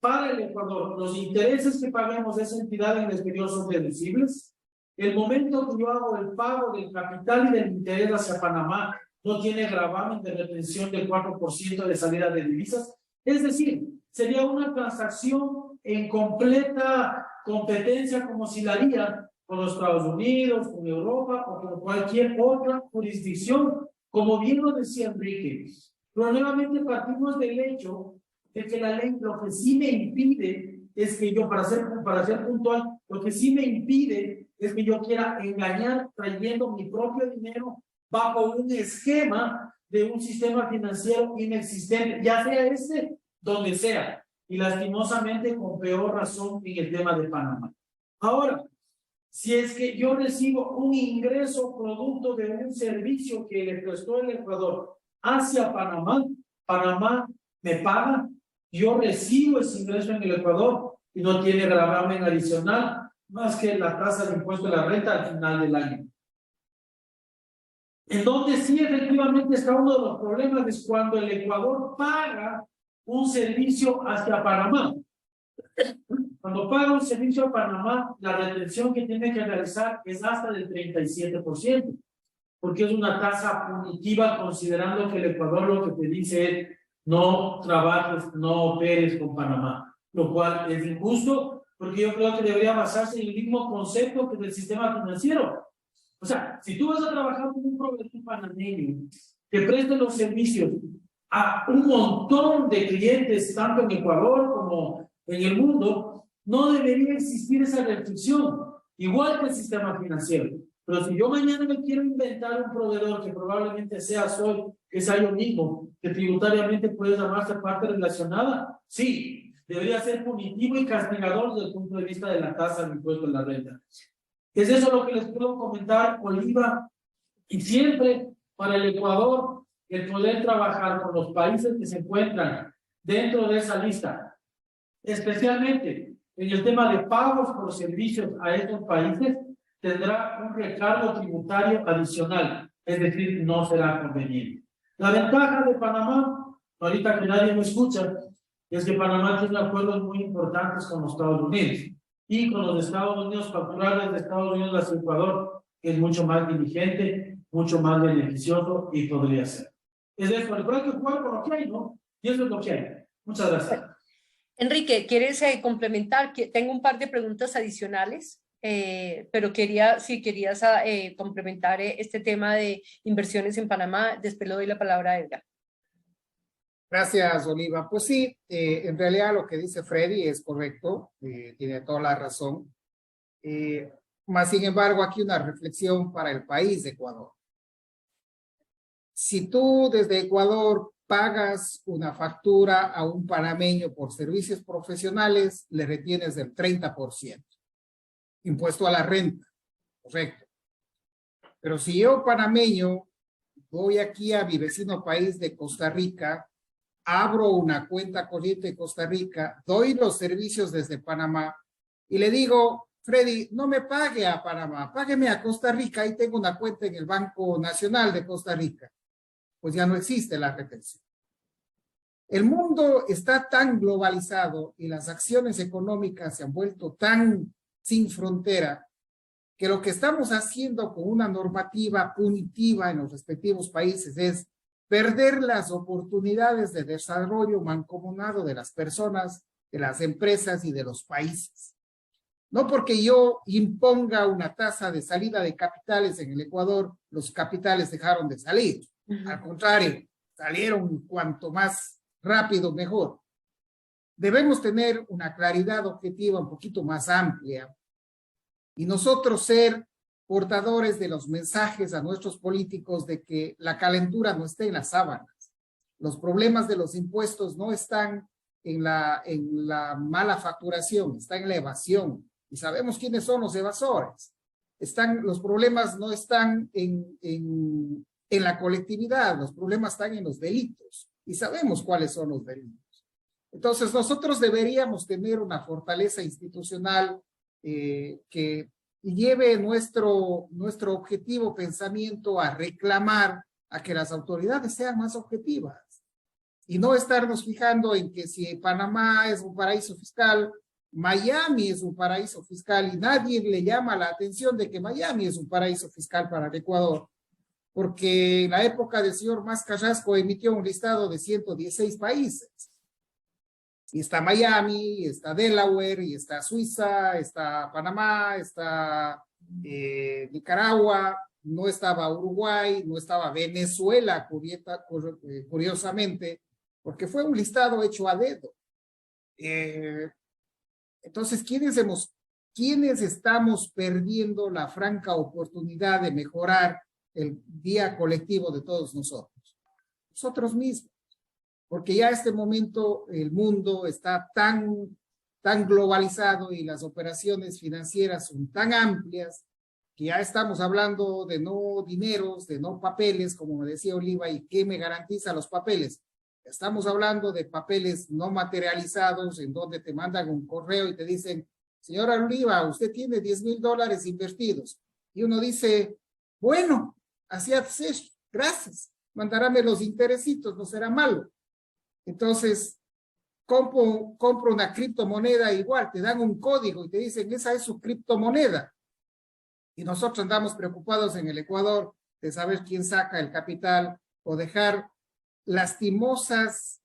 para el Ecuador, los intereses que paguemos de esa entidad en el exterior son deducibles. El momento que yo hago el pago del capital y del interés hacia Panamá no tiene gravamen de retención del 4% de salida de divisas. Es decir, sería una transacción en completa competencia como si la haría con los Estados Unidos, con Europa o con cualquier otra jurisdicción, como bien lo decía Enrique. Pero nuevamente partimos del hecho de que la ley lo que sí me impide es que yo, para ser puntual, lo que sí me impide es que yo quiera engañar trayendo mi propio dinero bajo un esquema de un sistema financiero inexistente, ya sea este, donde sea, y lastimosamente con peor razón en el tema de Panamá. Ahora, si es que yo recibo un ingreso producto de un servicio que le prestó el Ecuador hacia Panamá, Panamá me paga, yo recibo ese ingreso en el Ecuador y no tiene gravamen adicional más que la tasa de impuesto de la renta al final del año. En donde sí efectivamente está uno de los problemas es cuando el Ecuador paga un servicio hacia Panamá. Cuando paga un servicio a Panamá, la retención que tiene que realizar es hasta del 37%, porque es una tasa punitiva considerando que el Ecuador lo que te dice es no trabajes, no operes con Panamá, lo cual es injusto, porque yo creo que debería basarse en el mismo concepto que del sistema financiero. O sea, si tú vas a trabajar con un proveedor panameño que preste los servicios a un montón de clientes, tanto en Ecuador como en el mundo, no debería existir esa restricción, igual que el sistema financiero. Pero si yo mañana me quiero inventar un proveedor que probablemente sea Soy, que sea yo mismo, que tributariamente puede llamarse parte relacionada, sí, debería ser punitivo y castigador desde el punto de vista de la tasa del impuesto de la renta. Es eso lo que les puedo comentar, Oliva, y siempre para el Ecuador, el poder trabajar con los países que se encuentran dentro de esa lista, especialmente en el tema de pagos por servicios a estos países, tendrá un recargo tributario adicional, es decir, no será conveniente. La ventaja de Panamá, ahorita que nadie me escucha, es que Panamá tiene acuerdos muy importantes con los Estados Unidos y con los Estados Unidos, facturar desde Estados Unidos hacia Ecuador es mucho más diligente, mucho más beneficioso y podría ser. Es eso, pero hay que jugar con lo que hay, ¿no? Y eso es lo que hay. Muchas gracias. Enrique, ¿quieres complementar? Tengo un par de preguntas adicionales, pero querías complementar este tema de inversiones en Panamá. Después le doy la palabra a Edgar. Gracias, Oliva. Pues sí, en realidad lo que dice Freddy es correcto, tiene toda la razón. Más sin embargo, aquí una reflexión para el país de Ecuador. Si tú desde Ecuador pagas una factura a un panameño por servicios profesionales, le retienes del 30%. Impuesto a la renta, correcto. Pero si yo, panameño, voy aquí a mi vecino país de Costa Rica, abro una cuenta corriente de Costa Rica, doy los servicios desde Panamá y le digo, Freddy, no me pague a Panamá, págueme a Costa Rica, ahí tengo una cuenta en el Banco Nacional de Costa Rica. Pues ya no existe la retención. El mundo está tan globalizado y las acciones económicas se han vuelto tan sin frontera que lo que estamos haciendo con una normativa punitiva en los respectivos países es perder las oportunidades de desarrollo mancomunado de las personas, de las empresas y de los países. No porque yo imponga una tasa de salida de capitales en el Ecuador, los capitales dejaron de salir. Al contrario, salieron cuanto más rápido mejor. Debemos tener una claridad objetiva un poquito más amplia y nosotros ser portadores de los mensajes a nuestros políticos de que la calentura no está en las sábanas. Los problemas de los impuestos no están en la mala facturación, están en la evasión. Y sabemos quiénes son los evasores. Los problemas no están en la colectividad, los problemas están en los delitos. Y sabemos cuáles son los delitos. Entonces, nosotros deberíamos tener una fortaleza institucional que lleve nuestro objetivo pensamiento a reclamar a que las autoridades sean más objetivas y no estarnos fijando en que si Panamá es un paraíso fiscal, Miami es un paraíso fiscal y nadie le llama la atención de que Miami es un paraíso fiscal para el Ecuador, porque en la época del señor Mas Carrasco emitió un listado de 116 países. Y está Miami, está Delaware, y está Suiza, está Panamá, está Nicaragua, no estaba Uruguay, no estaba Venezuela, curiosamente, porque fue un listado hecho a dedo. Entonces, ¿quiénes estamos perdiendo la franca oportunidad de mejorar el día colectivo de todos nosotros? Nosotros mismos. Porque ya a este momento el mundo está tan globalizado y las operaciones financieras son tan amplias que ya estamos hablando de no dineros, de no papeles, como me decía Oliva, ¿y qué me garantiza los papeles? Estamos hablando de papeles no materializados en donde te mandan un correo y te dicen, señora Oliva, usted tiene $10,000 invertidos. Y uno dice, bueno, así haces eso, gracias, mandarame los interesitos, no será malo. Entonces, compro una criptomoneda igual, te dan un código y te dicen, esa es su criptomoneda. Y nosotros andamos preocupados en el Ecuador de saber quién saca el capital o dejar lastimosas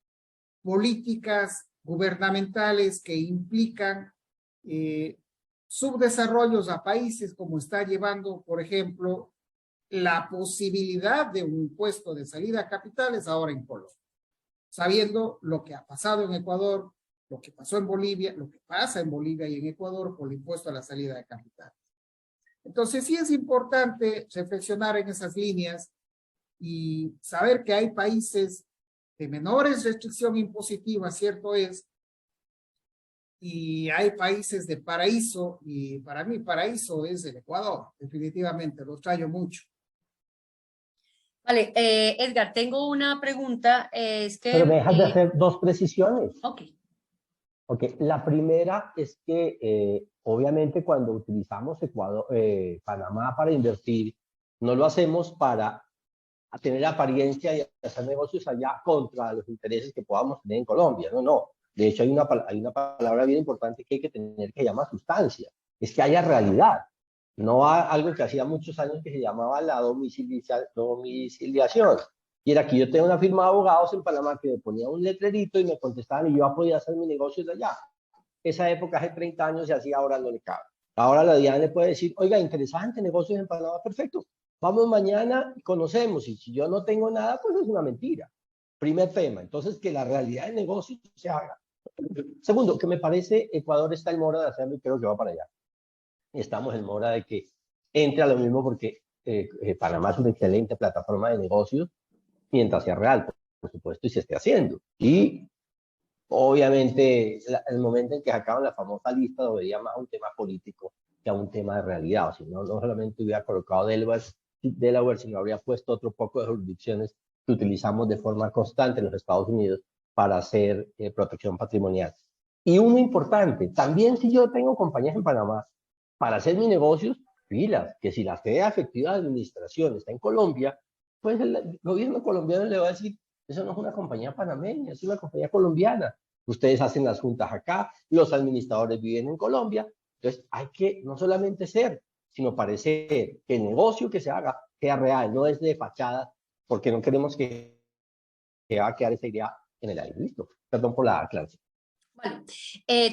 políticas gubernamentales que implican subdesarrollos a países como está llevando, por ejemplo, la posibilidad de un impuesto de salida a capitales ahora en Colombia. Sabiendo lo que ha pasado en Ecuador, lo que pasó en Bolivia, lo que pasa en Bolivia y en Ecuador por el impuesto a la salida de capitales. Entonces sí es importante reflexionar en esas líneas y saber que hay países de menores restricción impositiva, cierto es, y hay países de paraíso, y para mí paraíso es el Ecuador, definitivamente, lo extraño mucho. Vale, Edgar, tengo una pregunta, es que... Pero me dejas de hacer dos precisiones. Ok. Ok, la primera es que obviamente cuando utilizamos Panamá para invertir, no lo hacemos para tener apariencia y hacer negocios allá contra los intereses que podamos tener en Colombia. No, no. De hecho, hay una palabra bien importante que hay que tener que se llama sustancia. Es que haya realidad. No algo que hacía muchos años que se llamaba la domiciliación. Y era que yo tenía una firma de abogados en Panamá que me ponía un letrerito y me contestaban y yo podía hacer mi negocio de allá. Esa época hace 30 años y así ahora no le cabe. Ahora la DIAN le puede decir, oiga, interesante negocios en Panamá, perfecto. Vamos mañana y conocemos. Y si yo no tengo nada, pues es una mentira. Primer tema. Entonces, que la realidad del negocio se haga. Segundo, que me parece Ecuador está en mora de hacerlo y creo que va para allá. Estamos en mora de que entre a lo mismo porque Panamá es una excelente plataforma de negocios mientras sea real, por supuesto, y se esté haciendo. Y obviamente el momento en que sacaban la famosa lista lo veía más a un tema político que a un tema de realidad. O sea, no solamente hubiera colocado Delaware, sino habría puesto otro poco de jurisdicciones que utilizamos de forma constante en los Estados Unidos para hacer protección patrimonial. Y uno importante, también si yo tengo compañías en Panamá, para hacer mis negocios, pilas, que si la sede efectiva de administración está en Colombia, pues el gobierno colombiano le va a decir, eso no es una compañía panameña, es una compañía colombiana. Ustedes hacen las juntas acá, los administradores viven en Colombia. Entonces hay que no solamente ser, sino parecer que el negocio que se haga sea real, no es de fachada, porque no queremos que va a quedar esa idea en el aire. Listo. Perdón por la aclaración. Vale.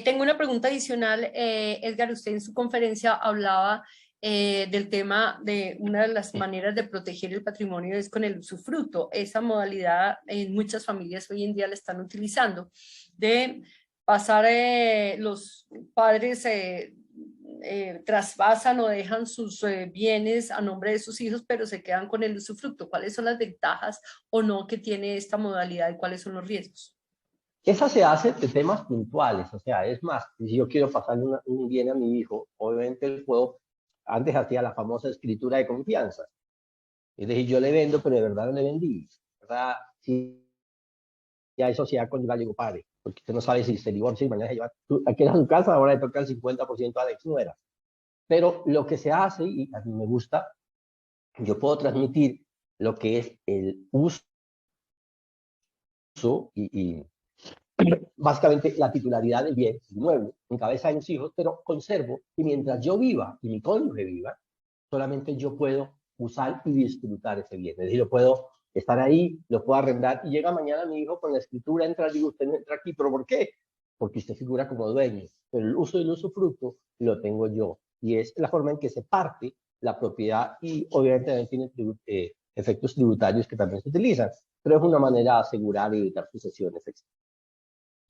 Tengo una pregunta adicional. Edgar, usted en su conferencia hablaba del tema de una de las maneras de proteger el patrimonio es con el usufructo. Esa modalidad en muchas familias hoy en día la están utilizando, de pasar los padres traspasan o dejan sus bienes a nombre de sus hijos, pero se quedan con el usufructo. ¿Cuáles son las ventajas o no que tiene esta modalidad y cuáles son los riesgos? Esa se hace de temas puntuales, o sea, es más, si yo quiero pasarle un bien a mi hijo, obviamente antes hacía la famosa escritura de confianza. Es decir, yo le vendo, pero de verdad no le vendí. ¿Verdad? Si ya hay sociedad conyugal, digo, padre, porque usted no sabe si se divorcia y mañana se lleva aquí a su casa, ahora le toca el 50% a la ex-nuera. Pero lo que se hace, y a mí me gusta, yo puedo transmitir lo que es el uso y básicamente la titularidad del bien inmueble en cabeza de mis hijos, pero conservo y mientras yo viva y mi cónyuge viva, solamente yo puedo usar y disfrutar ese bien. Es decir, yo puedo estar ahí, lo puedo arrendar y llega mañana mi hijo con la escritura, entra, digo, usted no entra aquí, ¿pero por qué? Porque usted figura como dueño, pero el uso del usufructo lo tengo yo y es la forma en que se parte la propiedad y obviamente también tiene efectos tributarios que también se utilizan, pero es una manera de asegurar y evitar sucesiones.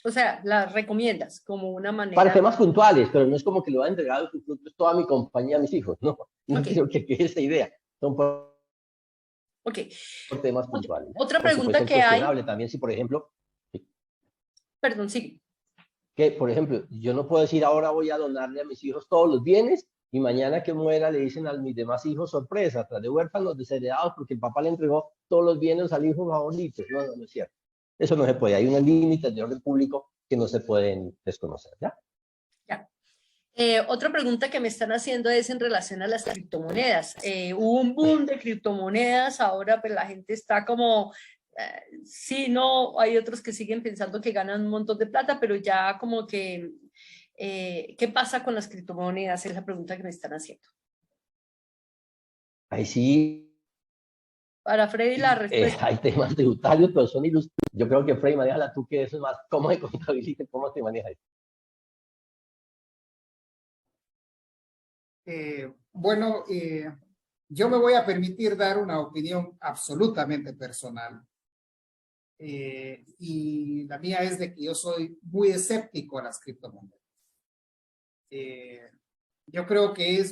O sea, la recomiendas como una manera... Para temas puntuales, pero no es como que le voy a entregar usufructo toda mi compañía a mis hijos, no. No creo que quede esa idea. Son por temas puntuales. Otra por pregunta supuesto, que hay... También si, por ejemplo... Perdón, sí. Que, por ejemplo, yo no puedo decir ahora voy a donarle a mis hijos todos los bienes y mañana que muera le dicen a mis demás hijos, sorpresa, tras de huérfanos desheredados porque el papá le entregó todos los bienes al hijo favorito. No, no es cierto. Eso no se puede. Hay unos límites de orden público que no se pueden desconocer, ¿ya? Ya. Otra pregunta que me están haciendo es en relación a las criptomonedas. Hubo un boom de criptomonedas, ahora pues la gente está como, sí, no, hay otros que siguen pensando que ganan un montón de plata, pero ya como que, ¿qué pasa con las criptomonedas? Es la pregunta que me están haciendo. Ahí sí, Para Freddy la respuesta. hay temas tributarios, pero son yo creo que Freddy, manéjala tú, que eso es más, cómo se contabiliza, cómo se maneja eso. Bueno, yo me voy a permitir dar una opinión absolutamente personal. Y la mía es de que yo soy muy escéptico a las criptomonedas. Yo creo que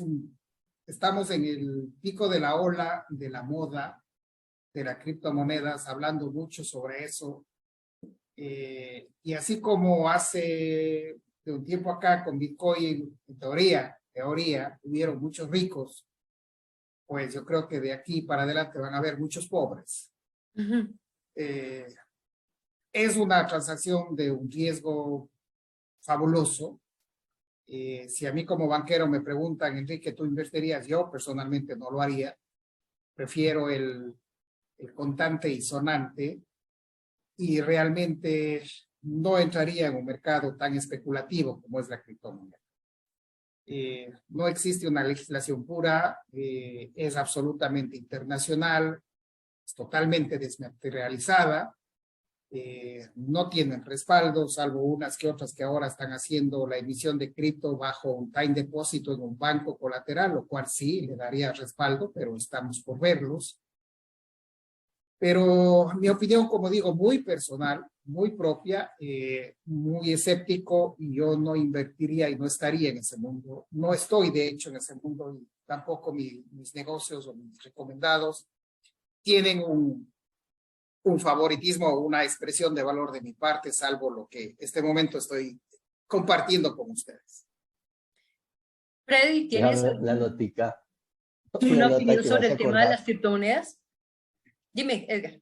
estamos en el pico de la ola de la moda de las criptomonedas, hablando mucho sobre eso. Y así como hace de un tiempo acá con Bitcoin, en teoría, hubieron muchos ricos, pues yo creo que de aquí para adelante van a haber muchos pobres. Es una transacción de un riesgo fabuloso. Si a mí como banquero me preguntan, Enrique, ¿tú invertirías? Yo personalmente no lo haría. Prefiero el contante y sonante, y realmente no entraría en un mercado tan especulativo como es la criptomoneda. No existe una legislación pura, es absolutamente internacional, es totalmente desmaterializada, no tienen respaldo, salvo unas que otras que ahora están haciendo la emisión de cripto bajo un time depósito en un banco colateral, lo cual sí le daría respaldo, pero estamos por verlos. Pero mi opinión, como digo, muy personal, muy propia, muy escéptico, y yo no invertiría y no estaría en ese mundo. No estoy, de hecho, en ese mundo, y tampoco mis negocios o mis recomendados tienen un favoritismo o una expresión de valor de mi parte, salvo lo que este momento estoy compartiendo con ustedes. Freddy, ¿tienes La notica. una opinión sobre el tema de las criptomonedas? Dime, Edgar.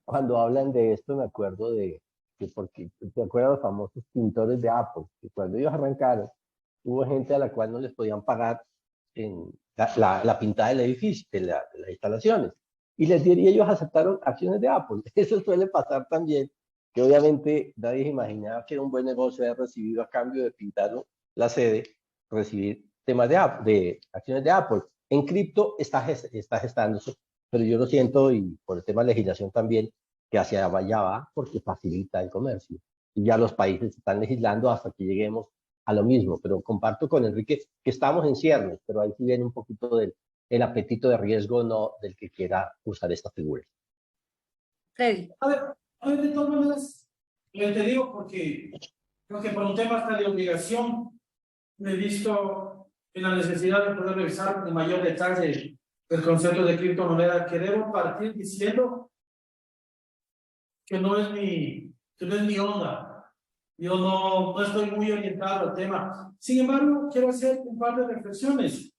Cuando hablan de esto, me acuerdo porque te acuerdas de los famosos pintores de Apple, que cuando ellos arrancaron, hubo gente a la cual no les podían pagar en la pintada del edificio, de las instalaciones. Y ellos aceptaron acciones de Apple. Eso suele pasar también, que obviamente nadie se imaginaba que era un buen negocio haber recibido a cambio de pintar la sede, recibir temas de acciones de Apple. En cripto está gestándose, pero yo lo siento, y por el tema de legislación también, que hacia allá va, porque facilita el comercio. Y ya los países están legislando hasta que lleguemos a lo mismo. Pero comparto con Enrique que estamos en ciernes, pero ahí sí viene un poquito el apetito de riesgo, no del que quiera usar esta figura. Freddy. A ver, de todas maneras, te digo porque creo que por un tema hasta de obligación me he visto en la necesidad de poder revisar en mayor detalle el concepto de criptomoneda, que debo partir diciendo que no es mi onda. Yo no estoy muy orientado al tema. Sin embargo, quiero hacer un par de reflexiones.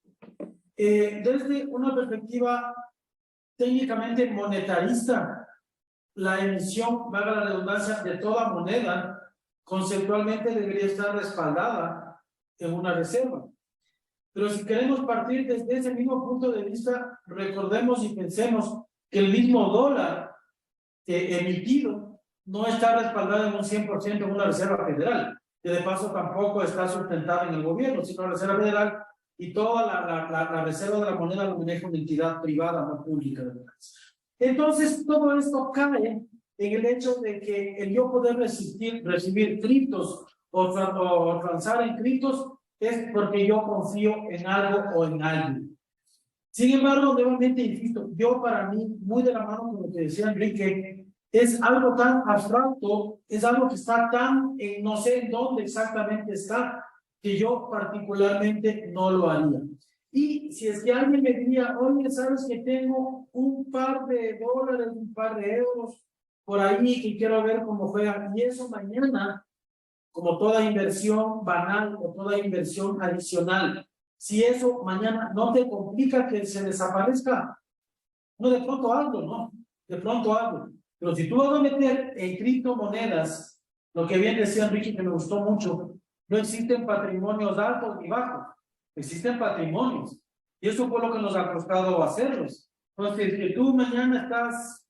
Desde una perspectiva técnicamente monetarista, la emisión, valga la redundancia, de toda moneda, conceptualmente debería estar respaldada en una reserva. Pero si queremos partir desde ese mismo punto de vista, recordemos y pensemos que el mismo dólar emitido no está respaldado en un 100% en una reserva federal, que de paso tampoco está sustentada en el gobierno, sino la reserva federal, y toda la reserva de la moneda lo maneja una entidad privada, no pública. Entonces, todo esto cae en el hecho de que el yo poder recibir criptos o transar en criptos es porque yo confío en algo o en alguien. Sin embargo, nuevamente insisto, yo para mí, muy de la mano con lo que decía Enrique, es algo tan abstracto, es algo que está tan, no sé en dónde exactamente está, que yo particularmente no lo haría. Y si es que alguien me diría, oye, sabes que tengo un par de dólares, un par de euros por ahí que quiero ver cómo juegan, y eso mañana, como toda inversión banal o toda inversión adicional, si eso mañana no te complica que se desaparezca, no, de pronto algo, ¿no? De pronto algo. Pero si tú vas a meter en criptomonedas, lo que bien decía Enrique, que me gustó mucho, No existen patrimonios altos ni bajos, existen patrimonios. Y eso fue lo que nos ha costado hacerlos. Entonces, que tú mañana estás,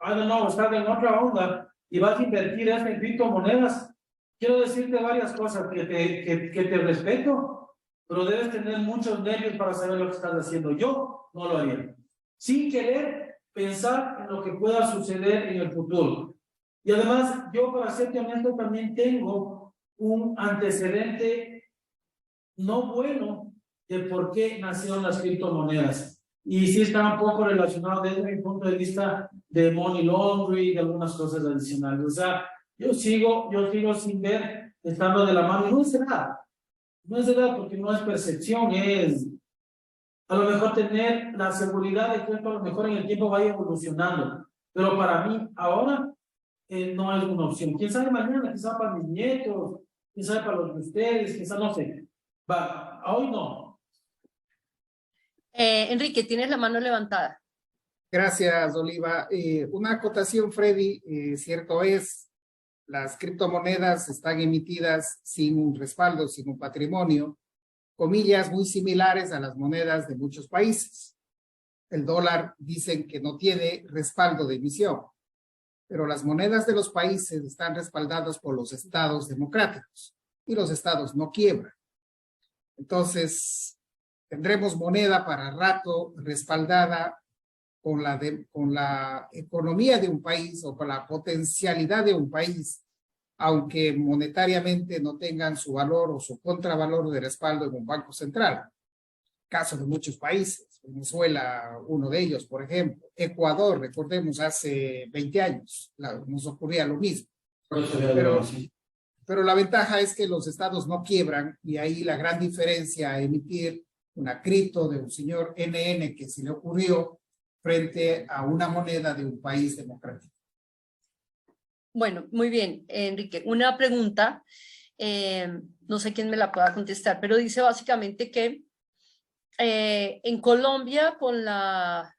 I don't know, estás en otra onda y vas a invertir eso en criptomonedas, quiero decirte varias cosas, que te respeto, pero debes tener muchos nervios para saber lo que estás haciendo. Yo no lo haría. Sin querer pensar en lo que pueda suceder en el futuro. Y además, yo, para serte honesto, también tengo un antecedente no bueno de por qué nacieron las criptomonedas. Y sí está un poco relacionado desde mi punto de vista de money laundering y de algunas cosas adicionales. O sea, yo sigo sin ver, estando de la mano. No es edad, porque no es percepción, es a lo mejor tener la seguridad de que esto a lo mejor en el tiempo vaya evolucionando. Pero para mí, ahora, no es una opción. ¿Quién sabe mañana? Quizá para mis nietos, quién sabe para los de ustedes, quizá no sé. Va, hoy no. Enrique, tienes la mano levantada. Gracias, Oliva. Una acotación, Freddy, cierto es, las criptomonedas están emitidas sin un respaldo, sin un patrimonio, comillas muy similares a las monedas de muchos países. El dólar dicen que no tiene respaldo de emisión, pero las monedas de los países están respaldadas por los estados democráticos y los estados no quiebran. Entonces, tendremos moneda para rato respaldada con la economía de un país o con la potencialidad de un país, aunque monetariamente no tengan su valor o su contravalor de respaldo en un banco central. Caso de muchos países, Venezuela, uno de ellos, por ejemplo. Ecuador, recordemos, hace 20 años nos ocurría lo mismo. Pero la ventaja es que los estados no quiebran, y ahí la gran diferencia a emitir una cripto de un señor NN que se le ocurrió frente a una moneda de un país democrático. Bueno, muy bien, Enrique. Una pregunta, no sé quién me la pueda contestar, pero dice básicamente que en Colombia, con la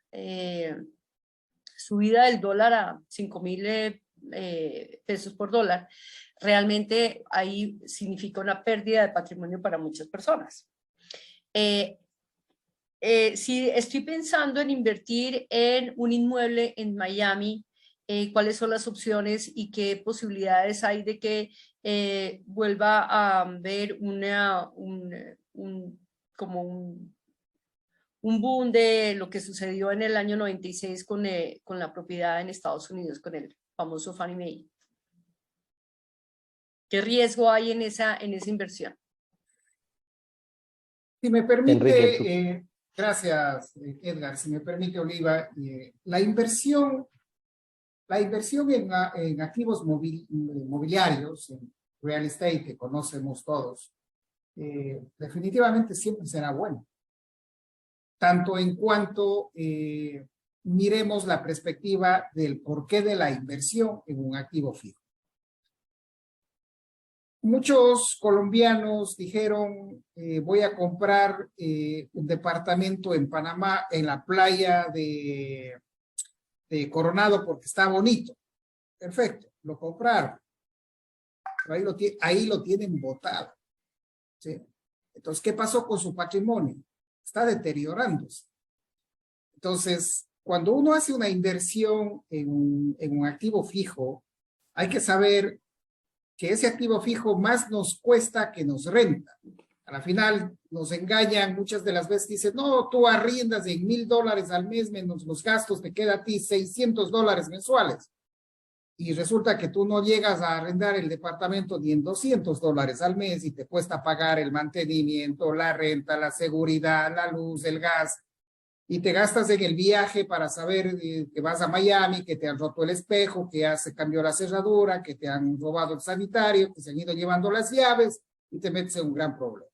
subida del dólar a 5.000 pesos por dólar, realmente ahí significa una pérdida de patrimonio para muchas personas. Si estoy pensando en invertir en un inmueble en Miami, ¿cuáles son las opciones y qué posibilidades hay de que vuelva a haber un boom de lo que sucedió en el año 96 con la propiedad en Estados Unidos, con el famoso Fannie Mae? ¿Qué riesgo hay en esa inversión? Si me permite, Enrique, gracias, Edgar, si me permite, Oliva, la inversión en activos mobiliarios, en real estate, que conocemos todos, definitivamente siempre será bueno. Tanto en cuanto miremos la perspectiva del porqué de la inversión en un activo fijo. Muchos colombianos dijeron, voy a comprar un departamento en Panamá, en la playa de Coronado, porque está bonito. Perfecto, lo compraron. Pero ahí lo tienen botado. ¿Sí? Entonces, ¿qué pasó con su patrimonio? Está deteriorándose. Entonces, cuando uno hace una inversión en un activo fijo, hay que saber que ese activo fijo más nos cuesta que nos renta. A la final nos engañan muchas de las veces, dicen, no, tú arriendas en $1,000 al mes menos los gastos, te queda a ti $600 mensuales. Y resulta que tú no llegas a arrendar el departamento ni en $200 al mes y te cuesta pagar el mantenimiento, la renta, la seguridad, la luz, el gas, y te gastas en el viaje para saber que vas a Miami, que te han roto el espejo, que ya se cambió la cerradura, que te han robado el sanitario, que se han ido llevando las llaves, y te metes en un gran problema.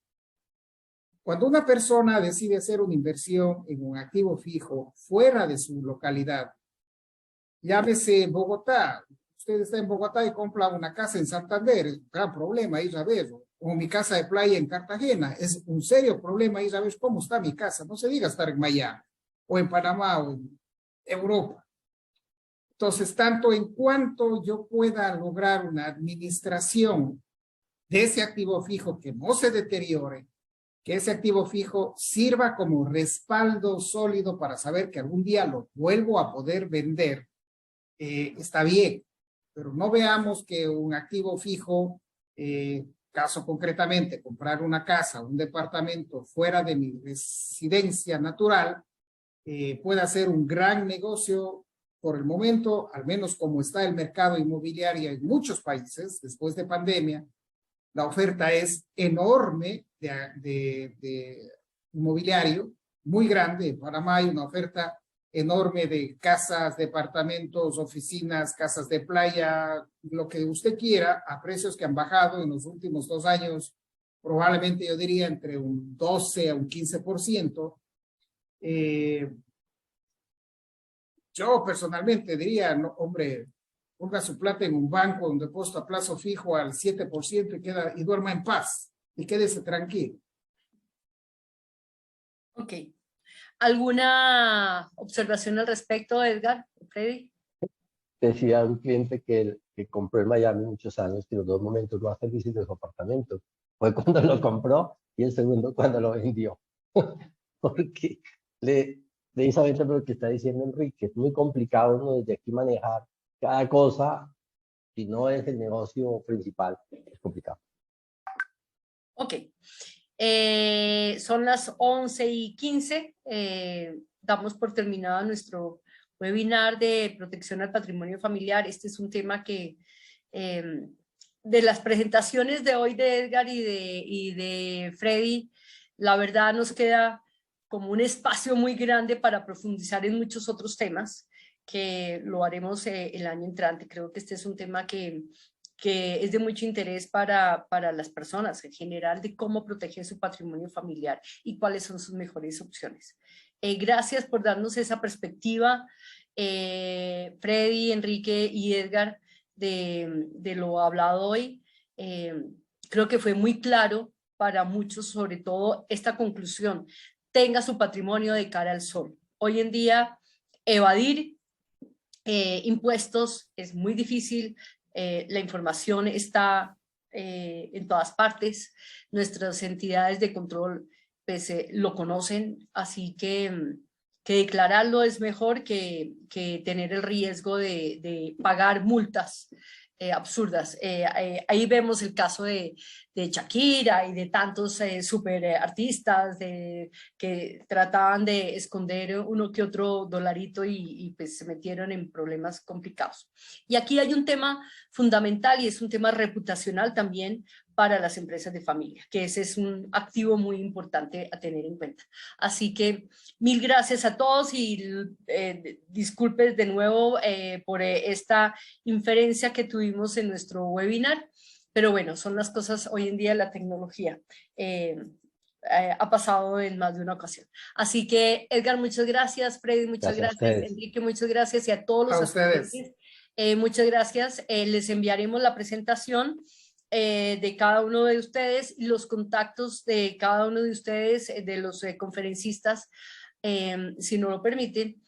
Cuando una persona decide hacer una inversión en un activo fijo fuera de su localidad, llámese Bogotá, usted está en Bogotá y compra una casa en Santander, es un gran problema ir a ver, o mi casa de playa en Cartagena, es un serio problema ir a ver cómo está mi casa, no se diga estar en Miami, o en Panamá, o en Europa. Entonces, tanto en cuanto yo pueda lograr una administración de ese activo fijo que no se deteriore, que ese activo fijo sirva como respaldo sólido para saber que algún día lo vuelvo a poder vender, está bien, pero no veamos que un activo fijo, caso concretamente, comprar una casa, un departamento fuera de mi residencia natural, pueda ser un gran negocio por el momento, al menos como está el mercado inmobiliario en muchos países después de pandemia. La oferta es enorme de inmobiliario, muy grande. En Panamá hay una oferta enorme de casas, departamentos, oficinas, casas de playa, lo que usted quiera, a precios que han bajado en los últimos 2 años, probablemente yo diría entre un 12 a un 15%. Yo personalmente diría, no, hombre, ponga su plata en un banco, un depósito a plazo fijo al 7% y duerma en paz y quédese tranquilo. Ok. ¿Alguna observación al respecto, Edgar? Freddy. Decía un cliente que compró en Miami muchos años que los 2 momentos más felices de su apartamento fue cuando lo compró y el segundo cuando lo vendió. Porque precisamente lo que está diciendo Enrique, es muy complicado uno desde aquí manejar cada cosa, si no es el negocio principal, es complicado. Ok. Son las 11:15. Damos por terminado nuestro webinar de protección al patrimonio familiar. Este es un tema que de las presentaciones de hoy de Edgar y de Freddy, la verdad nos queda como un espacio muy grande para profundizar en muchos otros temas que lo haremos el año entrante. Creo que este es un tema que es de mucho interés para las personas en general, de cómo proteger su patrimonio familiar y cuáles son sus mejores opciones. Gracias por darnos esa perspectiva, Freddy, Enrique y Edgar, de lo hablado hoy. Creo que fue muy claro para muchos, sobre todo esta conclusión: tenga su patrimonio de cara al sol. Hoy en día, evadir impuestos es muy difícil. La información está en todas partes. Nuestras entidades de control pues, lo conocen, así que declararlo es mejor que tener el riesgo de pagar multas absurdas. Ahí vemos el caso de Shakira y de tantos super artistas que trataban de esconder uno que otro dolarito y pues se metieron en problemas complicados. Y aquí hay un tema fundamental y es un tema reputacional también para las empresas de familia, que ese es un activo muy importante a tener en cuenta. Así que mil gracias a todos y disculpen de nuevo por esta inferencia que tuvimos en nuestro webinar, pero bueno, son las cosas hoy en día, la tecnología ha pasado en más de una ocasión. Así que Edgar, muchas gracias, Freddy, muchas gracias, Enrique, muchas gracias y a todos los asistentes. Muchas gracias. Les enviaremos la presentación de cada uno de ustedes y los contactos de cada uno de ustedes, de los conferencistas, si no lo permiten,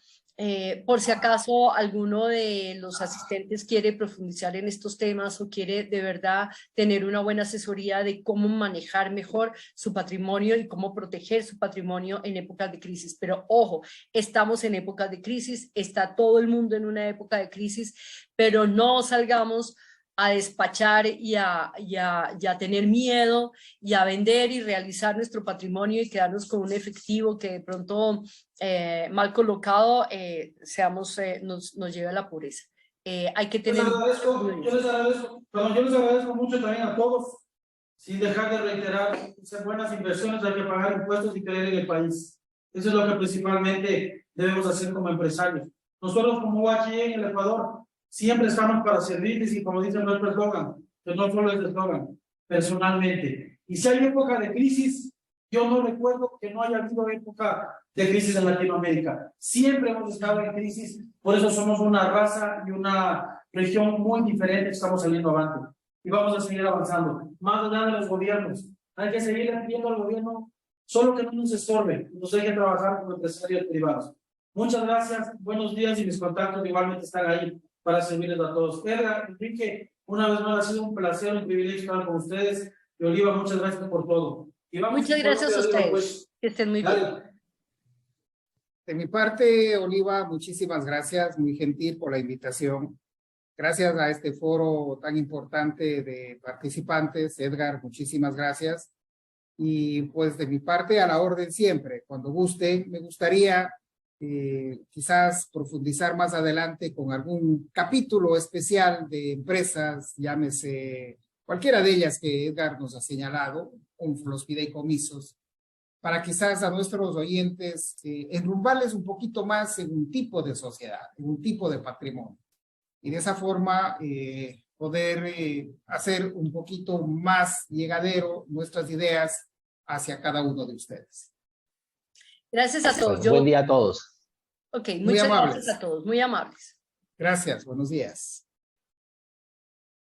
por si acaso alguno de los asistentes quiere profundizar en estos temas o quiere de verdad tener una buena asesoría de cómo manejar mejor su patrimonio y cómo proteger su patrimonio en épocas de crisis. Pero ojo, estamos en épocas de crisis, está todo el mundo en una época de crisis, pero no salgamos a despachar y a tener miedo y a vender y realizar nuestro patrimonio y quedarnos con un efectivo que de pronto mal colocado nos lleve a la pobreza. Hay que tener... Yo les agradezco mucho también a todos, sin dejar de reiterar, hacer buenas inversiones, hay que pagar impuestos y creer en el país. Eso es lo que principalmente debemos hacer como empresarios. Nosotros como UHE en el Ecuador siempre estamos para servirles y como dice nuestro eslogan, que no solo es eslogan, personalmente. Y si hay época de crisis, yo no recuerdo que no haya habido época de crisis en Latinoamérica. Siempre hemos estado en crisis, por eso somos una raza y una región muy diferente, estamos saliendo adelante. Y vamos a seguir avanzando. Más allá de los gobiernos, hay que seguir pidiendo al gobierno, solo que no nos estorbe, nos deje trabajar como empresarios privados. Muchas gracias, buenos días y mis contactos igualmente están ahí para servirles a todos. Edgar, Enrique, Una vez más, ha sido un placer, un privilegio estar con ustedes. Y Oliva, muchas gracias por todo. Y vamos Muchas con gracias a Oliva, ustedes. pues. Que estén muy Dale. bien. De mi parte, Oliva, muchísimas gracias, muy gentil por la invitación. Gracias a este foro tan importante de participantes. Edgar, muchísimas gracias. Y pues de mi parte, a la orden siempre. Cuando guste, me gustaría quizás profundizar más adelante con algún capítulo especial de empresas, llámese cualquiera de ellas que Edgar nos ha señalado, con los fideicomisos, para quizás a nuestros oyentes enrumbarles un poquito más en un tipo de sociedad, en un tipo de patrimonio. Y de esa forma poder hacer un poquito más llegadero nuestras ideas hacia cada uno de ustedes. Gracias a todos. Bueno, buen día a todos. Ok, Muy muchas amables. gracias a todos, muy amables. Gracias, buenos días.